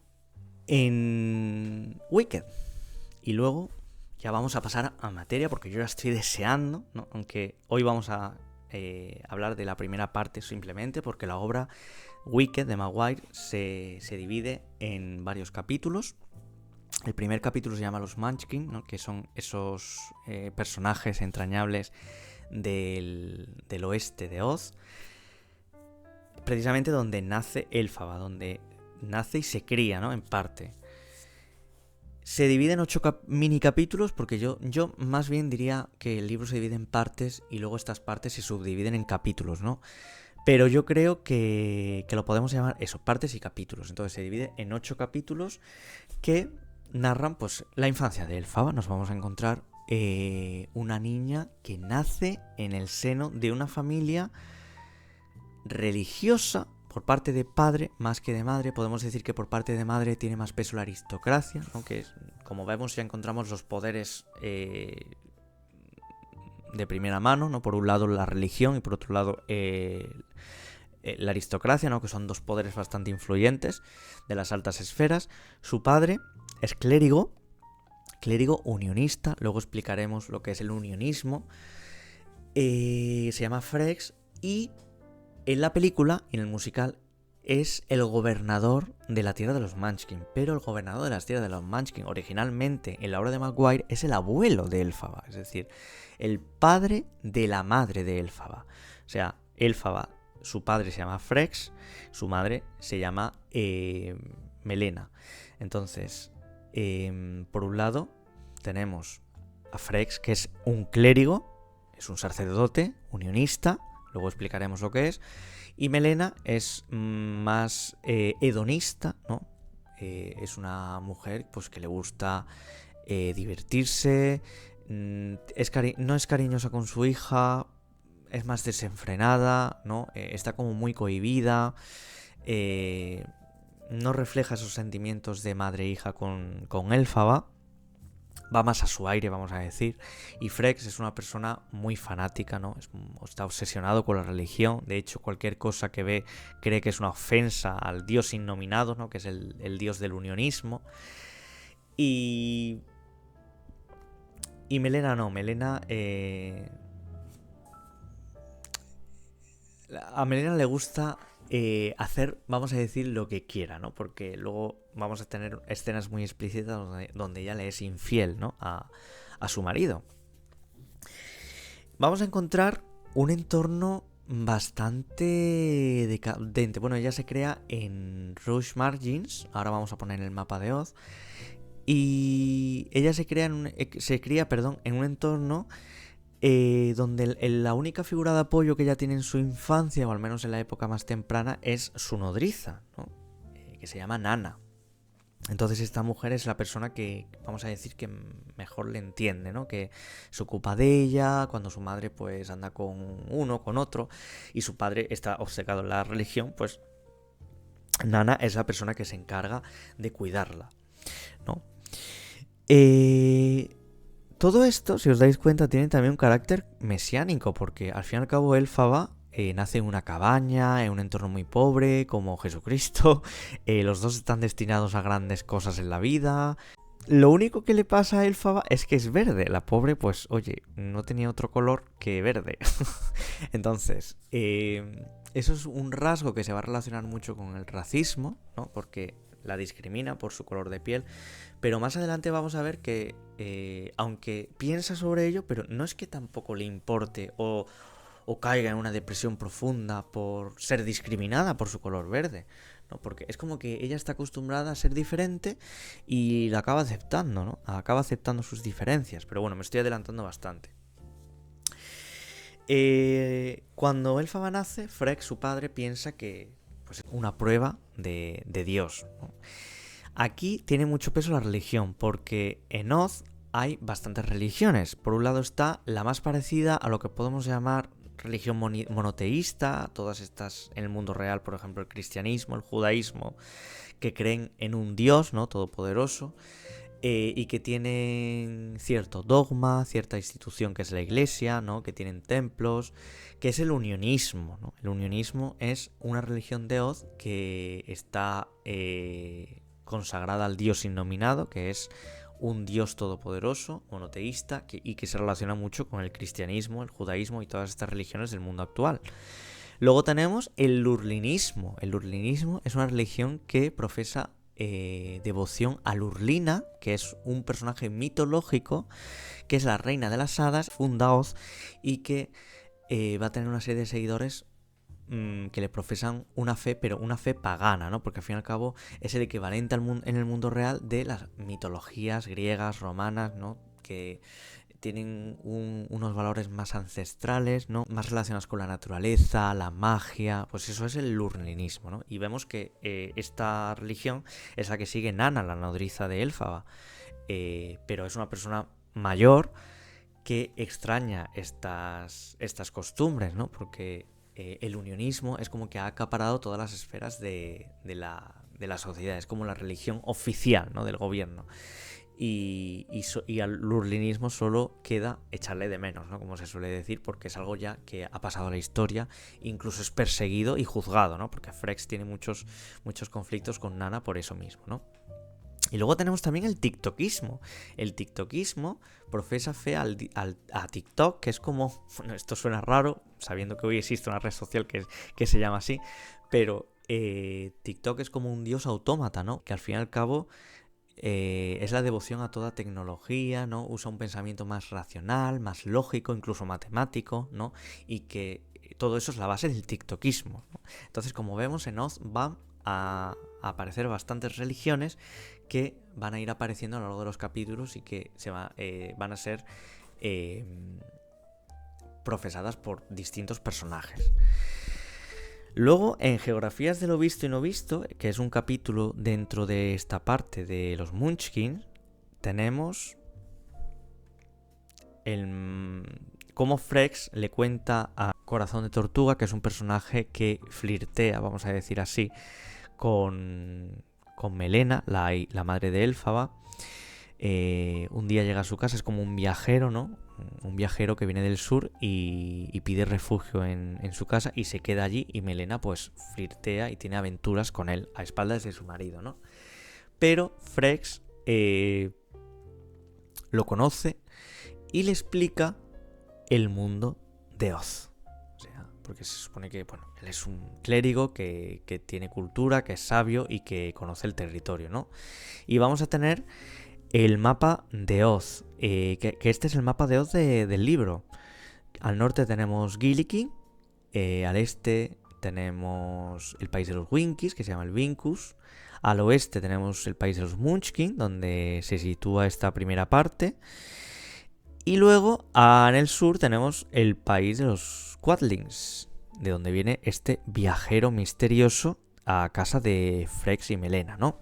S1: en Wicked. Y luego ya vamos a pasar a materia, porque yo ya estoy deseando, ¿no? Aunque hoy vamos a hablar de la primera parte simplemente, porque la obra Wicked de Maguire se divide en varios capítulos. El primer capítulo se llama Los Munchkin, ¿no? Que son esos personajes entrañables del oeste de Oz, precisamente donde nace Elphaba, donde nace y se cría, ¿no? En parte. Se divide en 8 mini capítulos, porque yo más bien diría que el libro se divide en partes y luego estas partes se subdividen en capítulos, ¿no? Pero yo creo que lo podemos llamar eso, partes y capítulos. Entonces se divide en 8 capítulos que narran pues la infancia de Elphaba. Nos vamos a encontrar una niña que nace en el seno de una familia religiosa por parte de padre más que de madre. Podemos decir que por parte de madre tiene más peso la aristocracia, ¿no? Que como vemos ya encontramos los poderes de primera mano, ¿no? Por un lado la religión y por otro lado la aristocracia, ¿no? Que son dos poderes bastante influyentes de las altas esferas. Su padre es clérigo unionista, luego explicaremos lo que es el unionismo. Se llama Frex, y en la película y en el musical es el gobernador de la tierra de los Munchkin. Pero el gobernador de las tierras de los Munchkin originalmente en la obra de Maguire es el abuelo de Elphaba, es decir, el padre de la madre de Elphaba. O sea, Elphaba su padre se llama Frex, su madre se llama Melena. Entonces, por un lado, tenemos a Frex, que es un clérigo, es un sacerdote, unionista, luego explicaremos lo que es, y Melena es más hedonista, ¿no? Es una mujer pues que le gusta divertirse, no es cariñosa con su hija, es más desenfrenada, ¿no? Está como muy cohibida, no refleja esos sentimientos de madre e hija con Elphaba, va más a su aire, vamos a decir. Y Frex es una persona muy fanática, ¿no? Está obsesionado con la religión. De hecho, cualquier cosa que ve cree que es una ofensa al dios innominado, ¿no? Que es el dios del unionismo. Y Melena no, a Melena le gusta hacer, vamos a decir, lo que quiera, ¿no? Porque luego vamos a tener escenas muy explícitas donde ella le es infiel, ¿no? A su marido. Vamos a encontrar un entorno bastante decadente. Bueno, ella se crea en Rouge Margins, ahora vamos a poner el mapa de Oz, y ella se cría en un entorno donde la única figura de apoyo que ella tiene en su infancia, o al menos en la época más temprana, es su nodriza, ¿no? Que se llama Nana. Entonces esta mujer es la persona que, vamos a decir, que mejor le entiende, ¿no? Que se ocupa de ella cuando su madre pues anda con uno, con otro, y su padre está obcecado en la religión, pues Nana es la persona que se encarga de cuidarla, ¿no? Todo esto, si os dais cuenta, tiene también un carácter mesiánico, porque al fin y al cabo Elphaba nace en una cabaña, en un entorno muy pobre, como Jesucristo. Los dos están destinados a grandes cosas en la vida. Lo único que le pasa a Elphaba es que es verde. La pobre, pues, oye, no tenía otro color que verde. Entonces, eso es un rasgo que se va a relacionar mucho con el racismo, ¿no? Porque la discrimina por su color de piel. Pero más adelante vamos a ver que, aunque piensa sobre ello, pero no es que tampoco le importe o caiga en una depresión profunda por ser discriminada por su color verde, ¿no? Porque es como que ella está acostumbrada a ser diferente y la acaba aceptando, ¿no? Acaba aceptando sus diferencias. Pero bueno, me estoy adelantando bastante. Cuando Elphaba nace, Frex, su padre, piensa que pues, es una prueba de Dios, ¿no? Aquí tiene mucho peso la religión, porque en Oz hay bastantes religiones. Por un lado está la más parecida a lo que podemos llamar religión monoteísta, todas estas en el mundo real, por ejemplo el cristianismo, el judaísmo, que creen en un Dios, ¿no? Todopoderoso, y que tienen cierto dogma, cierta institución que es la iglesia, ¿no? Que tienen templos, que es el unionismo, ¿no? El unionismo es una religión de Oz que está consagrada al dios innominado, que es un dios todopoderoso, monoteísta, y que se relaciona mucho con el cristianismo, el judaísmo y todas estas religiones del mundo actual. Luego tenemos el lurlinismo. El lurlinismo es una religión que profesa devoción a Lurlina, que es un personaje mitológico, que es la reina de las hadas, funda Oz, y que va a tener una serie de seguidores que le profesan una fe, pero una fe pagana, ¿no? Porque al fin y al cabo es el equivalente en el mundo real de las mitologías griegas, romanas, ¿no? Que tienen unos valores más ancestrales, ¿no? Más relacionados con la naturaleza, la magia, pues eso es el lurlinismo, ¿no? Y vemos que esta religión es la que sigue Nana, la nodriza de Elphaba, pero es una persona mayor que extraña estas costumbres, ¿no? Porque el unionismo es como que ha acaparado todas las esferas de la sociedad, es como la religión oficial, ¿no? Del gobierno. Y al lurlinismo solo queda echarle de menos, ¿no? Como se suele decir, porque es algo ya que ha pasado a la historia, incluso es perseguido y juzgado, ¿no? Porque Frex tiene muchos conflictos con Nana por eso mismo, ¿no? Y luego tenemos también el tiktokismo. El tiktokismo profesa fe a TikTok, que es como... Bueno, esto suena raro, sabiendo que hoy existe una red social que se llama así, pero TikTok es como un dios autómata, ¿no? Que al fin y al cabo es la devoción a toda tecnología, ¿no? Usa un pensamiento más racional, más lógico, incluso matemático, ¿no? Y que todo eso es la base del tiktokismo, ¿no? Entonces, como vemos, en Oz van a aparecer bastantes religiones que van a ir apareciendo a lo largo de los capítulos y que van a ser profesadas por distintos personajes. Luego, en Geografías de lo visto y no visto, que es un capítulo dentro de esta parte de los Munchkins, tenemos cómo Frex le cuenta a Corazón de Tortuga, que es un personaje que flirtea, vamos a decir así, con Melena, la madre de Elphaba. Un día llega a su casa, es como un viajero, ¿no? Un viajero que viene del sur y pide refugio en su casa y se queda allí, y Melena pues flirtea y tiene aventuras con él a espaldas de su marido, ¿no? Pero Frex lo conoce y le explica el mundo de Oz. O sea, porque se supone que, bueno, él es un clérigo que tiene cultura, que es sabio y que conoce el territorio, ¿no? Y vamos a tener el mapa de Oz, que este es el mapa de Oz del libro. Al norte tenemos Gillikin, al este tenemos el país de los Winkies, que se llama el Vinkus. Al oeste tenemos el país de los Munchkin, donde se sitúa esta primera parte. Y luego, en el sur, tenemos el país de los Quadlings, de donde viene este viajero misterioso a casa de Frex y Melena, ¿no?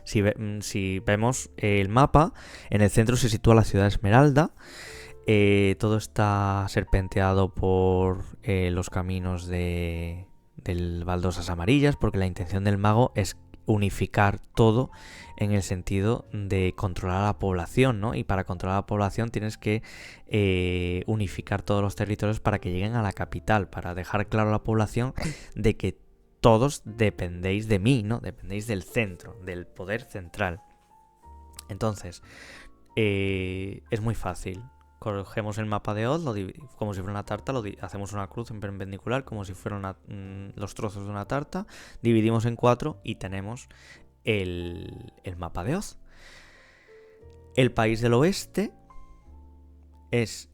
S1: Si vemos el mapa, en el centro se sitúa la ciudad de Esmeralda. Todo está serpenteado por los caminos del Baldosas Amarillas, porque la intención del mago es unificar todo en el sentido de controlar a la población, ¿no? Y para controlar a la población tienes que unificar todos los territorios para que lleguen a la capital, para dejar claro a la población de que todos dependéis de mí, ¿no? Dependéis del centro, del poder central. Entonces, es muy fácil. Cogemos el mapa de Oz, como si fuera una tarta, hacemos una cruz en perpendicular, como si fueran los trozos de una tarta, dividimos en 4 y tenemos el mapa de Oz. El país del oeste es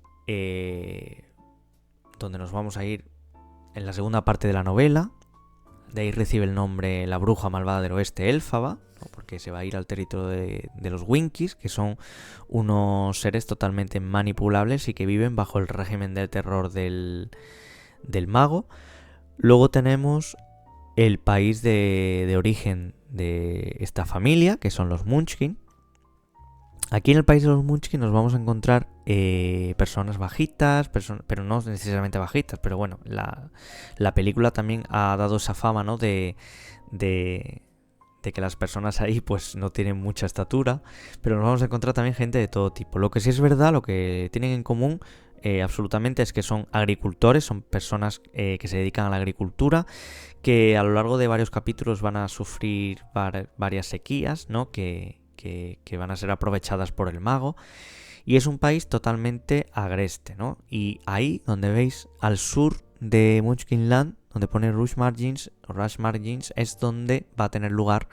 S1: donde nos vamos a ir en la segunda parte de la novela. De ahí recibe el nombre la bruja malvada del oeste, Elphaba, ¿no? Porque se va a ir al territorio de los Winkies, que son unos seres totalmente manipulables y que viven bajo el régimen del terror del mago. Luego tenemos el país de origen de esta familia, que son los Munchkin. Aquí en el país de los Munchkin nos vamos a encontrar personas bajitas, pero no necesariamente bajitas, pero bueno, la película también ha dado esa fama, ¿no? De que las personas ahí pues no tienen mucha estatura, pero nos vamos a encontrar también gente de todo tipo. Lo que sí es verdad, lo que tienen en común absolutamente es que son agricultores, son personas que se dedican a la agricultura, que a lo largo de varios capítulos van a sufrir varias sequías, ¿no? Que van a ser aprovechadas por el mago. Y es un país totalmente agreste, ¿no? Y ahí donde veis al sur de Munchkinland, donde pone Rush Margins, es donde va a tener lugar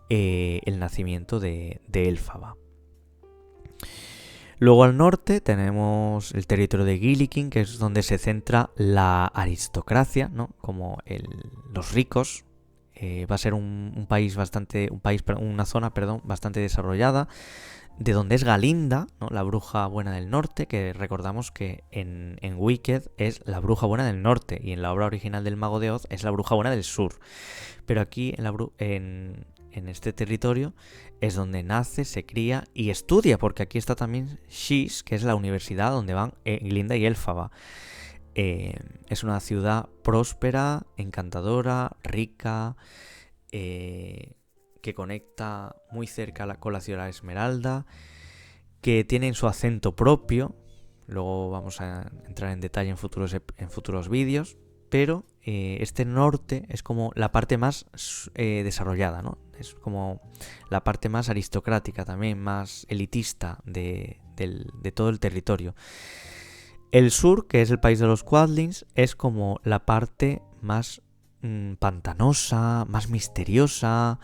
S1: el nacimiento de Elphaba. Luego al norte tenemos el territorio de Gillikin, que es donde se centra la aristocracia, ¿no? Como los ricos. Va a ser una zona bastante desarrollada, de donde es Galinda, ¿no? La bruja buena del norte, que recordamos que en Wicked es la bruja buena del norte y en la obra original del Mago de Oz es la bruja buena del sur. Pero aquí en este territorio es donde nace, se cría y estudia, porque aquí está también Shees, que es la universidad donde van Glinda y Elphaba. Es una ciudad próspera, encantadora, rica, que conecta muy cerca con la ciudad de Esmeralda, que tiene su acento propio. Luego vamos a entrar en detalle en futuros vídeos, pero este norte es como la parte más desarrollada, ¿no? Es como la parte más aristocrática, también más elitista de todo el territorio. El sur, que es el país de los Quadlings, es como la parte más pantanosa, más misteriosa.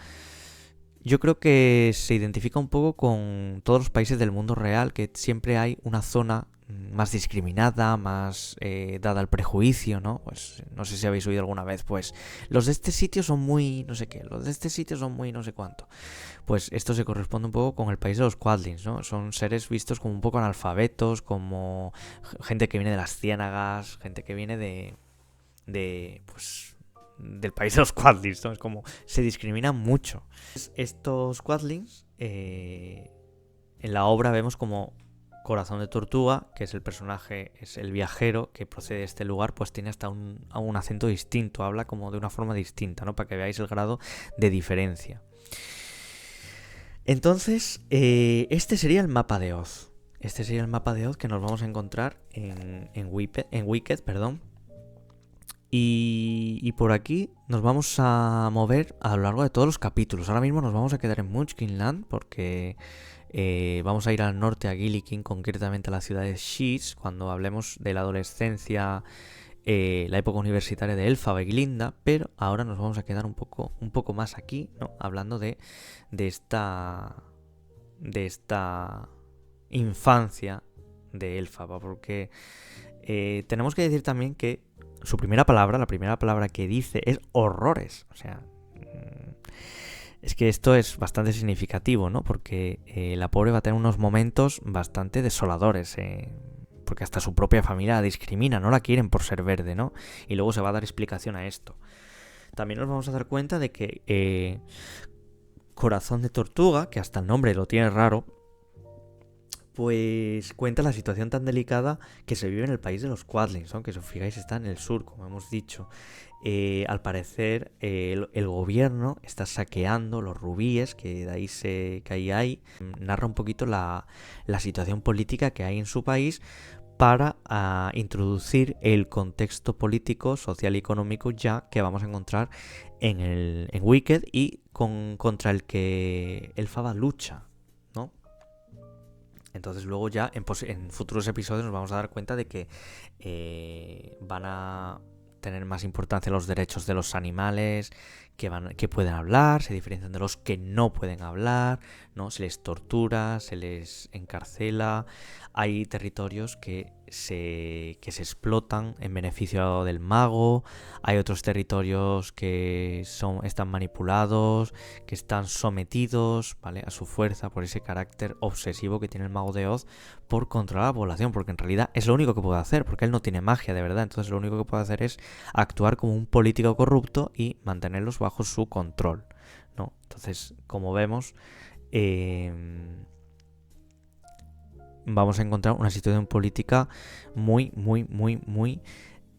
S1: Yo creo que se identifica un poco con todos los países del mundo real, que siempre hay una zona más discriminada, más dada al prejuicio, ¿no? Pues no sé si habéis oído alguna vez, pues los de este sitio son muy no sé qué, los de este sitio son muy no sé cuánto. Pues esto se corresponde un poco con el país de los Quadlings, ¿no? Son seres vistos como un poco analfabetos, como gente que viene de las ciénagas, gente que viene pues del país de los Quadlings, ¿no? Es como se discriminan mucho. Estos Quadlings en la obra vemos como Corazón de Tortuga, que es el personaje, es el viajero que procede de este lugar, pues tiene hasta un acento distinto, habla como de una forma distinta, ¿no? Para que veáis el grado de diferencia. Entonces, este sería el mapa de Oz. Este sería el mapa de Oz que nos vamos a encontrar en Wicked, perdón. Y por aquí nos vamos a mover a lo largo de todos los capítulos. Ahora mismo nos vamos a quedar en Munchkinland porque vamos a ir al norte, a Gillikin, concretamente a la ciudad de Sheets, cuando hablemos de la adolescencia, la época universitaria de Elphaba y Glinda, pero ahora nos vamos a quedar un poco más aquí, ¿no? Hablando de esta infancia de Elphaba, porque tenemos que decir también que la primera palabra que dice es horrores, o sea... Es que esto es bastante significativo, ¿no? Porque la pobre va a tener unos momentos bastante desoladores, porque hasta su propia familia la discrimina, no la quieren por ser verde, ¿no? Y luego se va a dar explicación a esto. También nos vamos a dar cuenta de que Corazón de Tortuga, que hasta el nombre lo tiene raro, pues cuenta la situación tan delicada que se vive en el país de los Quadlings, ¿no? Que si os fijáis está en el sur, como hemos dicho. Al parecer el gobierno está saqueando los rubíes que de ahí que ahí hay. Narra un poquito la situación política que hay en su país para introducir el contexto político, social y económico ya que vamos a encontrar en Wicked y contra el que Elphaba lucha, ¿no? Entonces luego ya en futuros episodios nos vamos a dar cuenta de que van a tener más importancia los derechos de los animales que pueden hablar, se diferencian de los que no pueden hablar, ¿no? Se les tortura, se les encarcela. Hay territorios que se explotan en beneficio del mago, hay otros territorios que están manipulados, que están sometidos, ¿vale? A su fuerza por ese carácter obsesivo que tiene el mago de Oz por controlar a la población, porque en realidad es lo único que puede hacer, porque él no tiene magia de verdad, entonces lo único que puede hacer es actuar como un político corrupto y mantenerlos bajo su control, ¿no? Entonces, como vemos, vamos a encontrar una situación política muy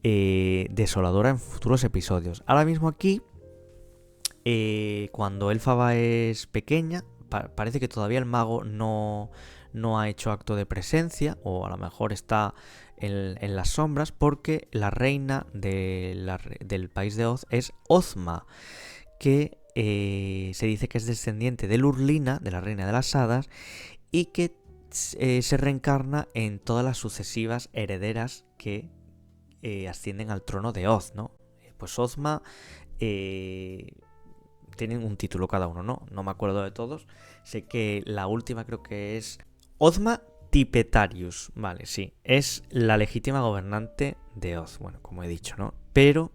S1: desoladora en futuros episodios. Ahora mismo aquí, cuando Elphaba es pequeña, parece que todavía el mago no ha hecho acto de presencia, o a lo mejor está en las sombras, porque la reina del país de Oz es Ozma, que se dice que es descendiente de Lurlina, de la reina de las hadas, y que se reencarna en todas las sucesivas herederas que ascienden al trono de Oz, ¿no? Pues Ozma tienen un título cada uno, ¿no? No me acuerdo de todos. Sé que la última creo que es Ozma Tipetarius, vale, sí. Es la legítima gobernante de Oz, bueno, como he dicho, ¿no? Pero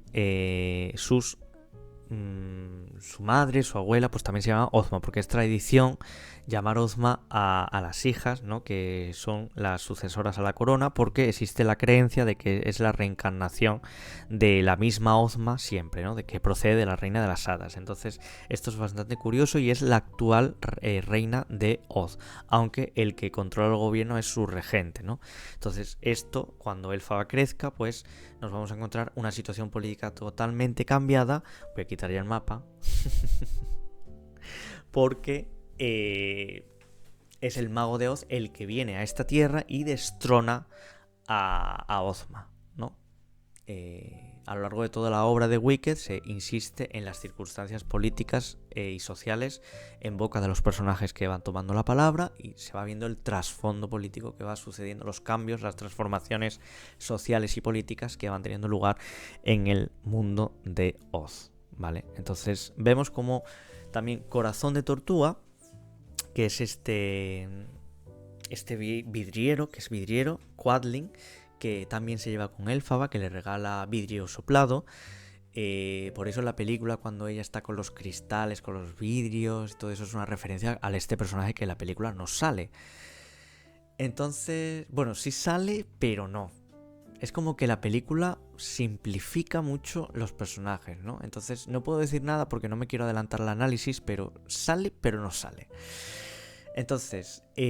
S1: su madre, su abuela, pues también se llama Ozma, porque es tradición llamar Ozma a las hijas, ¿no? Que son las sucesoras a la corona, porque existe la creencia de que es la reencarnación de la misma Ozma siempre, ¿no? De que procede de la reina de las hadas. Entonces, esto es bastante curioso y es la actual reina de Oz, aunque el que controla el gobierno es su regente, ¿no? Entonces, esto, cuando Elphaba crezca, pues nos vamos a encontrar una situación política totalmente cambiada. Voy a quitar ya el mapa porque es el mago de Oz el que viene a esta tierra y destrona a Ozma, ¿no? A lo largo de toda la obra de Wicked se insiste en las circunstancias políticas y sociales en boca de los personajes que van tomando la palabra y se va viendo el trasfondo político que va sucediendo, los cambios, las transformaciones sociales y políticas que van teniendo lugar en el mundo de Oz, ¿vale? Entonces vemos como también Corazón de Tortuga, que es este vidriero, que es vidriero, Quadling, que también se lleva con Elphaba, que le regala vidrio soplado. Por eso en la película, cuando ella está con los cristales, con los vidrios, todo eso es una referencia a este personaje que en la película no sale. Entonces, bueno, sí sale, pero no. Es como que la película simplifica mucho los personajes, ¿no? Entonces no puedo decir nada porque no me quiero adelantar al análisis, pero sale, pero no sale. Entonces, se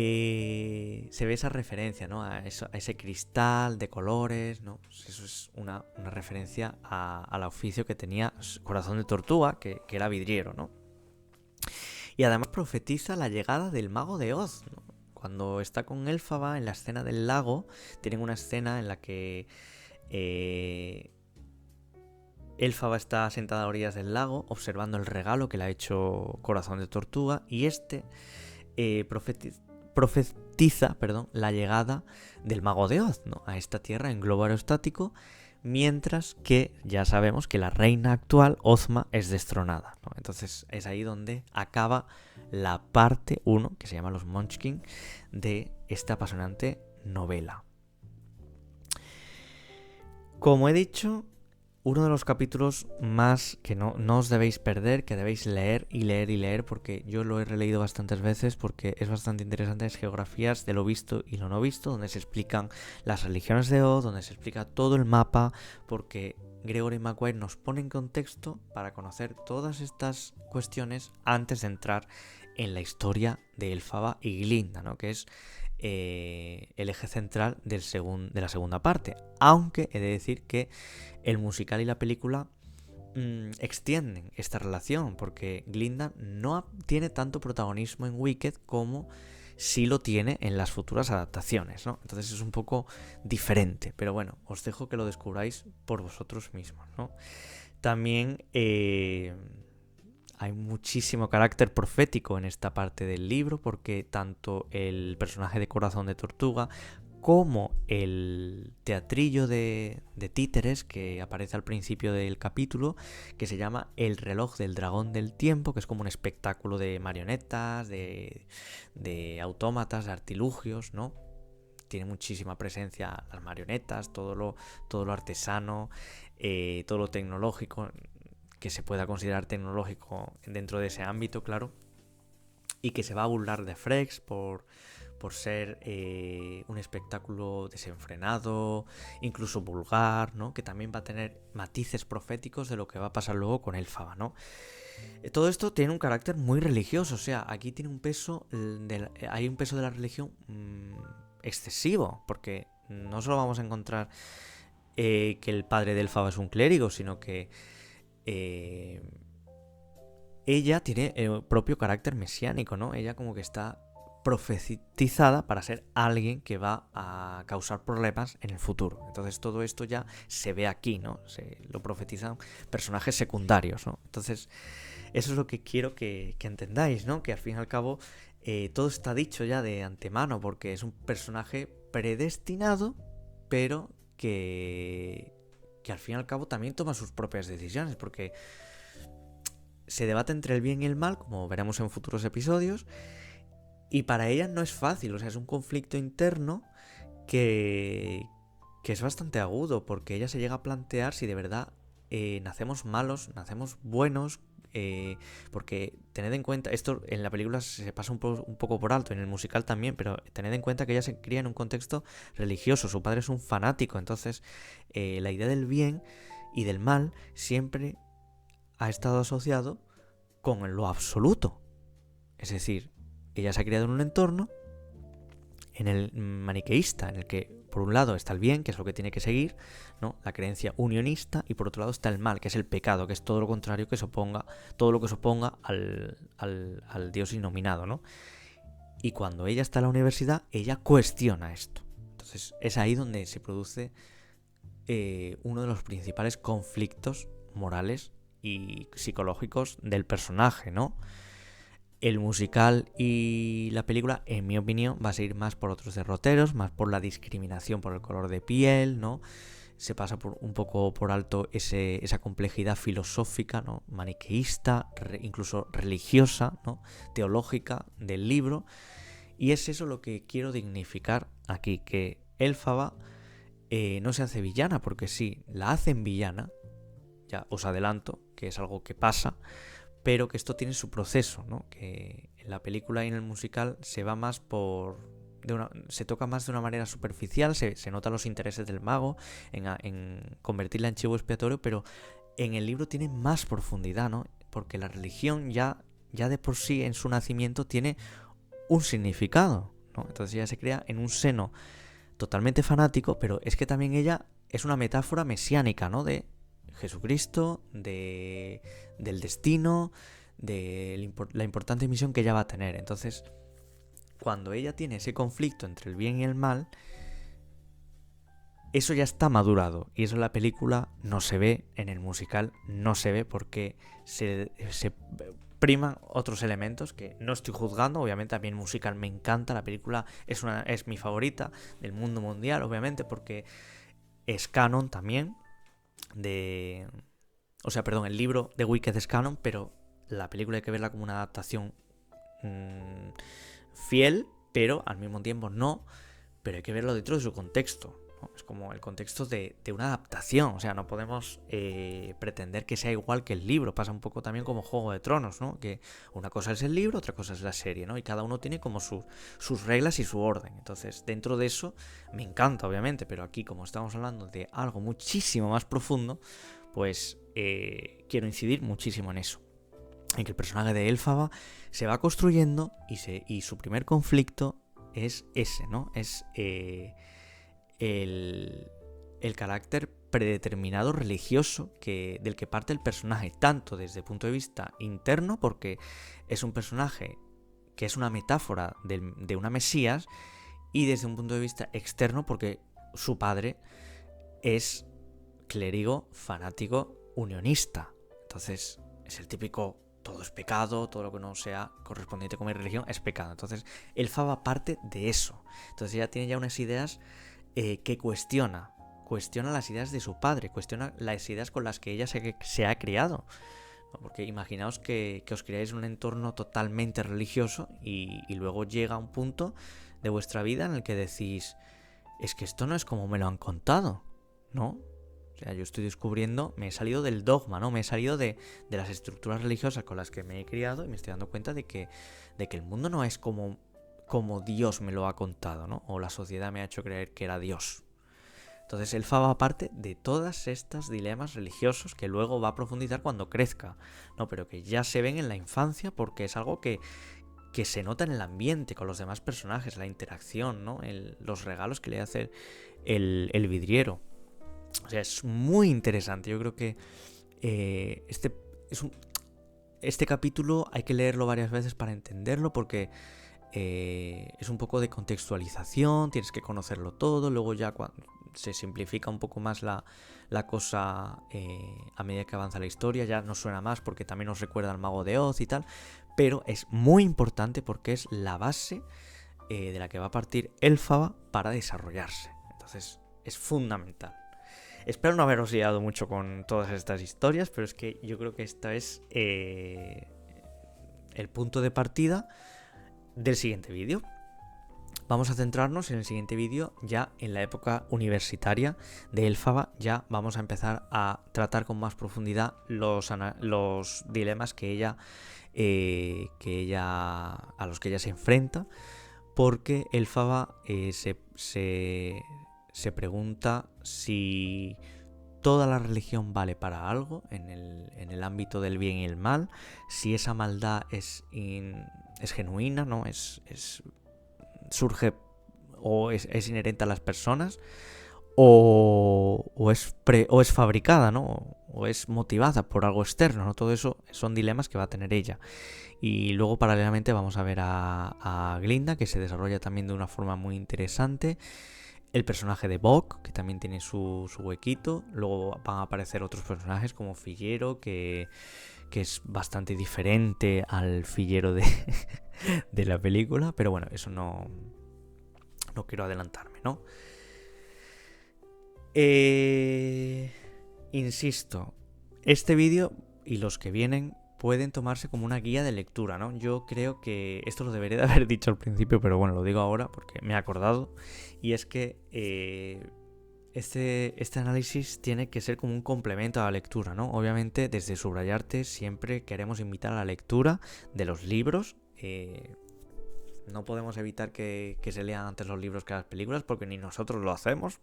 S1: ve esa referencia, ¿no? A ese cristal de colores, ¿no? Pues eso es una referencia al oficio que tenía Corazón de Tortuga, que era vidriero, ¿no? Y además profetiza la llegada del Mago de Oz, ¿no? Cuando está con Elphaba en la escena del lago, tienen una escena en la que Elphaba está sentada a orillas del lago observando el regalo que le ha hecho Corazón de Tortuga y profetiza la llegada del Mago de Oz, ¿no? A esta tierra en globo aerostático, mientras que ya sabemos que la reina actual, Ozma, es destronada, ¿no? Entonces es ahí donde acaba la parte 1, que se llama Los Munchkin, de esta apasionante novela. Como he dicho, uno de los capítulos más que no os debéis perder, que debéis leer y leer y leer, porque yo lo he releído bastantes veces, porque es bastante interesante, es Geografías de lo visto y lo no visto, donde se explican las religiones de Oz, donde se explica todo el mapa, porque Gregory Maguire nos pone en contexto para conocer todas estas cuestiones antes de entrar en la historia de Elphaba y Glinda, ¿no? Que es el eje central de la segunda parte. Aunque he de decir que el musical y la película extienden esta relación, porque Glinda no tiene tanto protagonismo en Wicked como sí lo tiene en las futuras adaptaciones, ¿no? Entonces es un poco diferente, pero bueno, os dejo que lo descubráis por vosotros mismos, ¿no? También hay muchísimo carácter profético en esta parte del libro, porque tanto el personaje de Corazón de Tortuga como el teatrillo de títeres que aparece al principio del capítulo, que se llama El reloj del dragón del tiempo, que es como un espectáculo de marionetas, de autómatas, de artilugios, ¿no? Tiene muchísima presencia las marionetas, todo lo artesano, todo lo tecnológico, que se pueda considerar tecnológico dentro de ese ámbito, claro, y que se va a burlar de Frex por ser un espectáculo desenfrenado, incluso vulgar, ¿no? Que también va a tener matices proféticos de lo que va a pasar luego con Elphaba, ¿no? Todo esto tiene un carácter muy religioso, o sea, aquí tiene un peso, hay un peso de la religión excesivo, porque no solo vamos a encontrar que el padre de Elphaba es un clérigo, sino que ella tiene el propio carácter mesiánico, ¿no? Ella como que está profetizada para ser alguien que va a causar problemas en el futuro. Entonces todo esto ya se ve aquí, ¿no? Se lo profetizan personajes secundarios, ¿no? Entonces eso es lo que quiero que entendáis, ¿no? Que al fin y al cabo todo está dicho ya de antemano, porque es un personaje predestinado, pero que al fin y al cabo también toma sus propias decisiones, porque se debate entre el bien y el mal, como veremos en futuros episodios, y para ella no es fácil, o sea, es un conflicto interno que es bastante agudo, porque ella se llega a plantear si de verdad nacemos malos, nacemos buenos, porque tened en cuenta, esto en la película se pasa un poco por alto, en el musical también, pero tened en cuenta que ella se cría en un contexto religioso, su padre es un fanático, entonces la idea del bien y del mal siempre ha estado asociado con lo absoluto. Es decir, ella se ha criado en un entorno en el maniqueísta, en el que por un lado está el bien, que es lo que tiene que seguir, ¿no? La creencia unionista, y por otro lado está el mal, que es el pecado, que es todo lo contrario, todo lo que se oponga al Dios inominado, ¿no? Y cuando ella está en la universidad, ella cuestiona esto. Entonces es ahí donde se produce uno de los principales conflictos morales y psicológicos del personaje, ¿no? El musical y la película, en mi opinión, va a seguir más por otros derroteros, más por la discriminación por el color de piel, ¿no? Se pasa un poco por alto esa complejidad filosófica, ¿no? Maniqueísta, incluso religiosa, ¿no? Teológica del libro. Y es eso lo que quiero dignificar aquí, que Elphaba no se hace villana, porque sí, la hacen villana, ya os adelanto, que es algo que pasa, pero que esto tiene su proceso, ¿no? Que en la película y en el musical se va más se toca más de una manera superficial, se notan los intereses del mago en convertirla en chivo expiatorio, pero en el libro tiene más profundidad, ¿no? Porque la religión ya de por sí en su nacimiento tiene un significado, ¿no? Entonces ella se crea en un seno totalmente fanático, pero es que también ella es una metáfora mesiánica, ¿no? De Jesucristo, del destino, de la importante misión que ella va a tener. Entonces, cuando ella tiene ese conflicto entre el bien y el mal, eso ya está madurado. Y eso en la película no se ve, en el musical no se ve, porque se priman otros elementos que no estoy juzgando. Obviamente a mí el musical me encanta, la película es mi favorita del mundo mundial, obviamente, porque es canon también. El libro de Wicked es canon, pero la película hay que verla como una adaptación fiel, pero al mismo tiempo no, pero hay que verlo dentro de su contexto, ¿no? Es como el contexto de una adaptación, o sea, no podemos pretender que sea igual que el libro. Pasa un poco también como Juego de Tronos, ¿no? Que una cosa es el libro, otra cosa es la serie, ¿no? Y cada uno tiene como sus reglas y su orden. Entonces, dentro de eso me encanta, obviamente, pero aquí, como estamos hablando de algo muchísimo más profundo, pues quiero incidir muchísimo en eso, en que el personaje de Elphaba se va construyendo y su primer conflicto es ese, ¿no? Es el carácter predeterminado religioso del que parte el personaje, tanto desde el punto de vista interno, porque es un personaje que es una metáfora de una Mesías, y desde un punto de vista externo, porque su padre es clérigo, fanático, unionista. Entonces es el típico: todo es pecado, todo lo que no sea correspondiente con mi religión es pecado. Entonces Elphaba parte de eso. Entonces ella tiene ya unas ideas que cuestiona las ideas de su padre, cuestiona las ideas con las que ella se ha criado. Porque imaginaos que os criáis en un entorno totalmente religioso y luego llega un punto de vuestra vida en el que decís: es que esto no es como me lo han contado, ¿no? O sea, yo estoy descubriendo, me he salido del dogma, ¿no? Me he salido de las estructuras religiosas con las que me he criado, y me estoy dando cuenta de que el mundo no es como Dios me lo ha contado, ¿no? O la sociedad me ha hecho creer que era Dios. Entonces Elphaba parte de todas estas dilemas religiosos que luego va a profundizar cuando crezca, ¿no? Pero que ya se ven en la infancia, porque es algo que se nota en el ambiente con los demás personajes, la interacción, ¿no? Los regalos que le hace el vidriero. O sea, es muy interesante. Yo creo que este capítulo hay que leerlo varias veces para entenderlo, porque es un poco de contextualización, tienes que conocerlo todo. Luego ya se simplifica un poco más la cosa a medida que avanza la historia, ya nos suena más porque también nos recuerda al Mago de Oz y tal, pero es muy importante porque es la base de la que va a partir Elphaba para desarrollarse. Entonces es fundamental. Espero no haberos liado mucho con todas estas historias, pero es que yo creo que esta es el punto de partida del siguiente vídeo. Vamos a centrarnos en el siguiente vídeo ya en la época universitaria de Elphaba. Ya vamos a empezar a tratar con más profundidad los dilemas a los que ella se enfrenta, porque Elphaba se pregunta si toda la religión vale para algo en el ámbito del bien y el mal, si esa maldad es genuina, ¿no? Surge o es inherente a las personas, o es fabricada, ¿no? O es motivada por algo externo, ¿no? Todo eso son dilemas que va a tener ella. Y luego paralelamente vamos a ver a Glinda, que se desarrolla también de una forma muy interesante. El personaje de Boq, que también tiene su huequito. Luego van a aparecer otros personajes como Fiyero, que es bastante diferente al Fiyero de la película. Pero bueno, eso no quiero adelantarme, ¿no? Insisto, este vídeo y los que vienen, pueden tomarse como una guía de lectura, ¿no? Yo creo que esto lo debería de haber dicho al principio, pero bueno, lo digo ahora porque me he acordado. Y es que este análisis tiene que ser como un complemento a la lectura, ¿no? Obviamente, desde Subrayarte siempre queremos invitar a la lectura de los libros. No podemos evitar que se lean antes los libros que las películas, porque ni nosotros lo hacemos.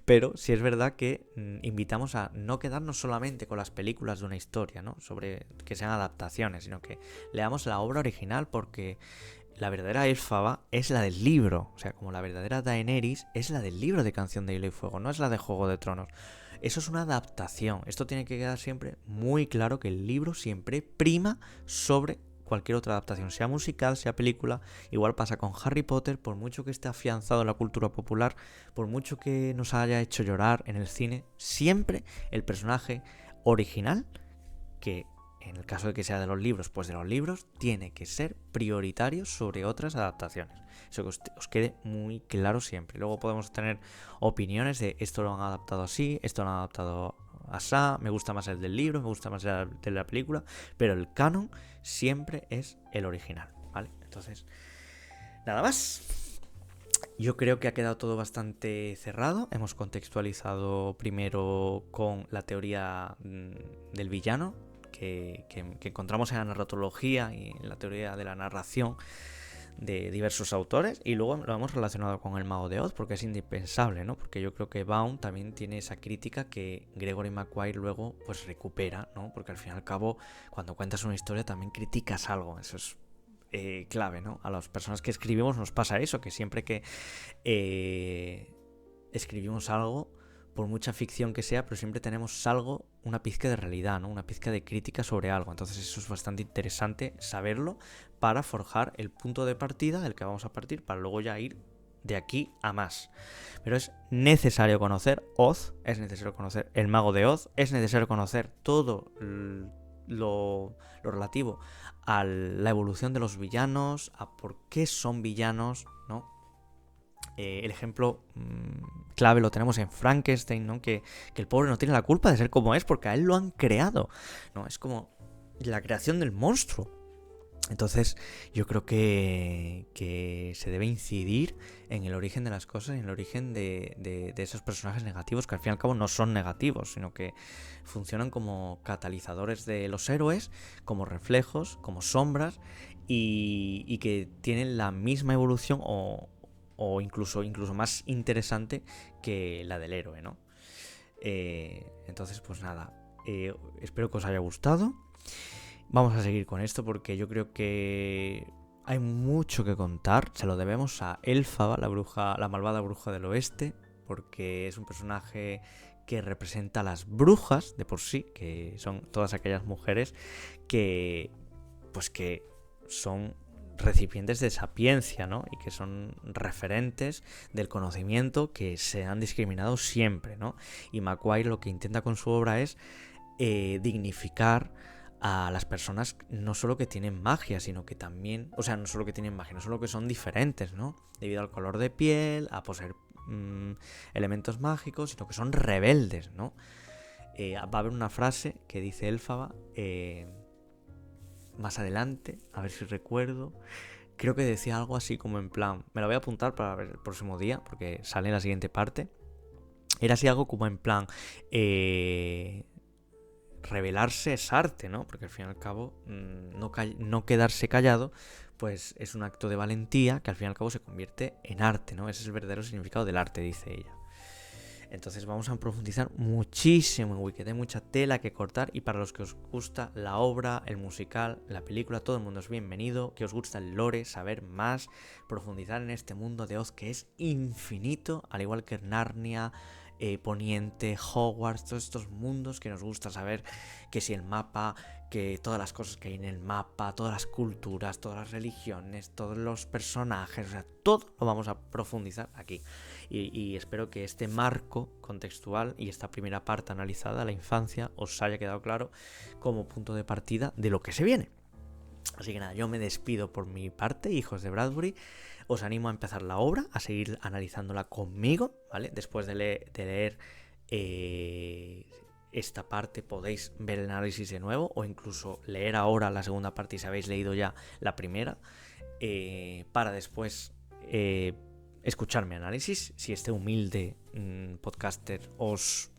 S1: Pero sí es verdad que invitamos a no quedarnos solamente con las películas de una historia, ¿no? Sobre que sean adaptaciones, sino que leamos la obra original, porque la verdadera Elfaba es la del libro. O sea, como la verdadera Daenerys es la del libro de Canción de Hielo y Fuego, no es la de Juego de Tronos. Eso es una adaptación. Esto tiene que quedar siempre muy claro, que el libro siempre prima sobre cualquier otra adaptación, sea musical, sea película. Igual pasa con Harry Potter, por mucho que esté afianzado en la cultura popular, por mucho que nos haya hecho llorar en el cine, siempre el personaje original, que en el caso de que sea de los libros, pues de los libros, tiene que ser prioritario sobre otras adaptaciones. Eso que os quede muy claro siempre. Luego podemos tener opiniones de esto lo han adaptado así, esto lo han adaptado asá, me gusta más el del libro, me gusta más el de la película, pero el canon siempre es el original, ¿vale? Entonces, nada más. Yo creo que ha quedado todo bastante cerrado. Hemos contextualizado primero con la teoría del villano que encontramos en la narratología y en la teoría de la narración de diversos autores, y luego lo hemos relacionado con el Mago de Oz porque es indispensable, ¿no? Porque yo creo que Baum también tiene esa crítica que Gregory Maguire luego pues recupera, ¿no? Porque al fin y al cabo, cuando cuentas una historia también criticas algo. Eso es clave, ¿no? A las personas que escribimos nos pasa eso, que siempre que escribimos algo, por mucha ficción que sea, pero siempre tenemos algo, una pizca de realidad, ¿no? Una pizca de crítica sobre algo. Entonces eso es bastante interesante saberlo para forjar el punto de partida del que vamos a partir, para luego ya ir de aquí a más. Pero es necesario conocer Oz, es necesario conocer el Mago de Oz, es necesario conocer todo lo relativo a la evolución de los villanos, a por qué son villanos, ¿no? El ejemplo clave lo tenemos en Frankenstein, ¿no? Que el pobre no tiene la culpa de ser como es, porque a él lo han creado, ¿no? Es como la creación del monstruo. Entonces yo creo que se debe incidir en el origen de las cosas, en el origen de esos personajes negativos, que al fin y al cabo no son negativos, sino que funcionan como catalizadores de los héroes, como reflejos, como sombras, y que tienen la misma evolución o incluso más interesante que la del héroe, ¿no? Entonces, pues nada, espero que os haya gustado. Vamos a seguir con esto porque yo creo que hay mucho que contar. Se lo debemos a Elfaba, la malvada bruja del oeste, porque es un personaje que representa a las brujas de por sí, que son todas aquellas mujeres que son recipientes de sapiencia, ¿no? Y que son referentes del conocimiento, que se han discriminado siempre, ¿no? Y Maguire lo que intenta con su obra es dignificar a las personas, no solo que tienen magia, sino que también, o sea, no solo que tienen magia, no solo que son diferentes, ¿no? Debido al color de piel, a poseer elementos mágicos, sino que son rebeldes, ¿no? Va a haber una frase que dice Elfaba más adelante, a ver si recuerdo. Creo que decía algo así como en plan, me la voy a apuntar para ver el próximo día, porque sale en la siguiente parte. Era así algo como en plan, rebelarse es arte, ¿no? Porque al fin y al cabo, no quedarse callado, pues es un acto de valentía que al fin y al cabo se convierte en arte, ¿no? Ese es el verdadero significado del arte, dice ella. Entonces vamos a profundizar muchísimo en Wicked, hay mucha tela que cortar, y para los que os gusta la obra, el musical, la película, todo el mundo es bienvenido, que os gusta el lore, saber más, profundizar en este mundo de Oz que es infinito, al igual que Narnia, Poniente, Hogwarts, todos estos mundos que nos gusta saber, que si el mapa, que todas las cosas que hay en el mapa, todas las culturas, todas las religiones, todos los personajes, o sea, todo lo vamos a profundizar aquí. Y espero que este marco contextual y esta primera parte analizada, la infancia, os haya quedado claro como punto de partida de lo que se viene. Así que nada, yo me despido por mi parte, hijos de Bradbury. Os animo a empezar la obra, a seguir analizándola conmigo, ¿vale? Después de leer esta parte podéis ver el análisis de nuevo o incluso leer ahora la segunda parte si habéis leído ya la primera, para después escuchar mi análisis. Si este humilde podcaster os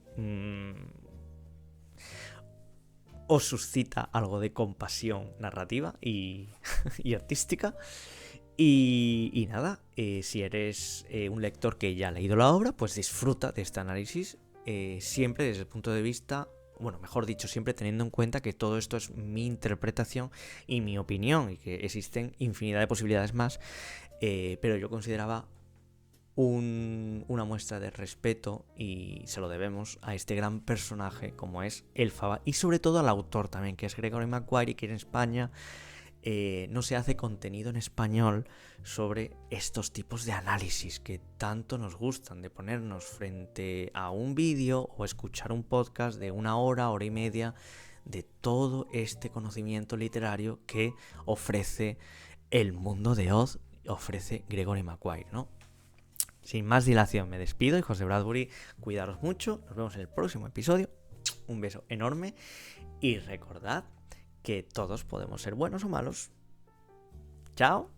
S1: suscita algo de compasión narrativa y artística. Y nada, si eres un lector que ya ha leído la obra, pues disfruta de este análisis, siempre desde el punto de vista, bueno, mejor dicho, siempre teniendo en cuenta que todo esto es mi interpretación y mi opinión, y que existen infinidad de posibilidades más, pero yo consideraba una muestra de respeto, y se lo debemos a este gran personaje como es Elphaba, y sobre todo al autor también, que es Gregory Maguire, y que en España no se hace contenido en español sobre estos tipos de análisis que tanto nos gustan, de ponernos frente a un vídeo o escuchar un podcast de 1 hora, hora y media, de todo este conocimiento literario que ofrece el mundo de Oz, ofrece Gregory Maguire, ¿no? Sin más dilación me despido, hijos de Bradbury, cuidaros mucho, nos vemos en el próximo episodio, un beso enorme y recordad que todos podemos ser buenos o malos. ¡Chao!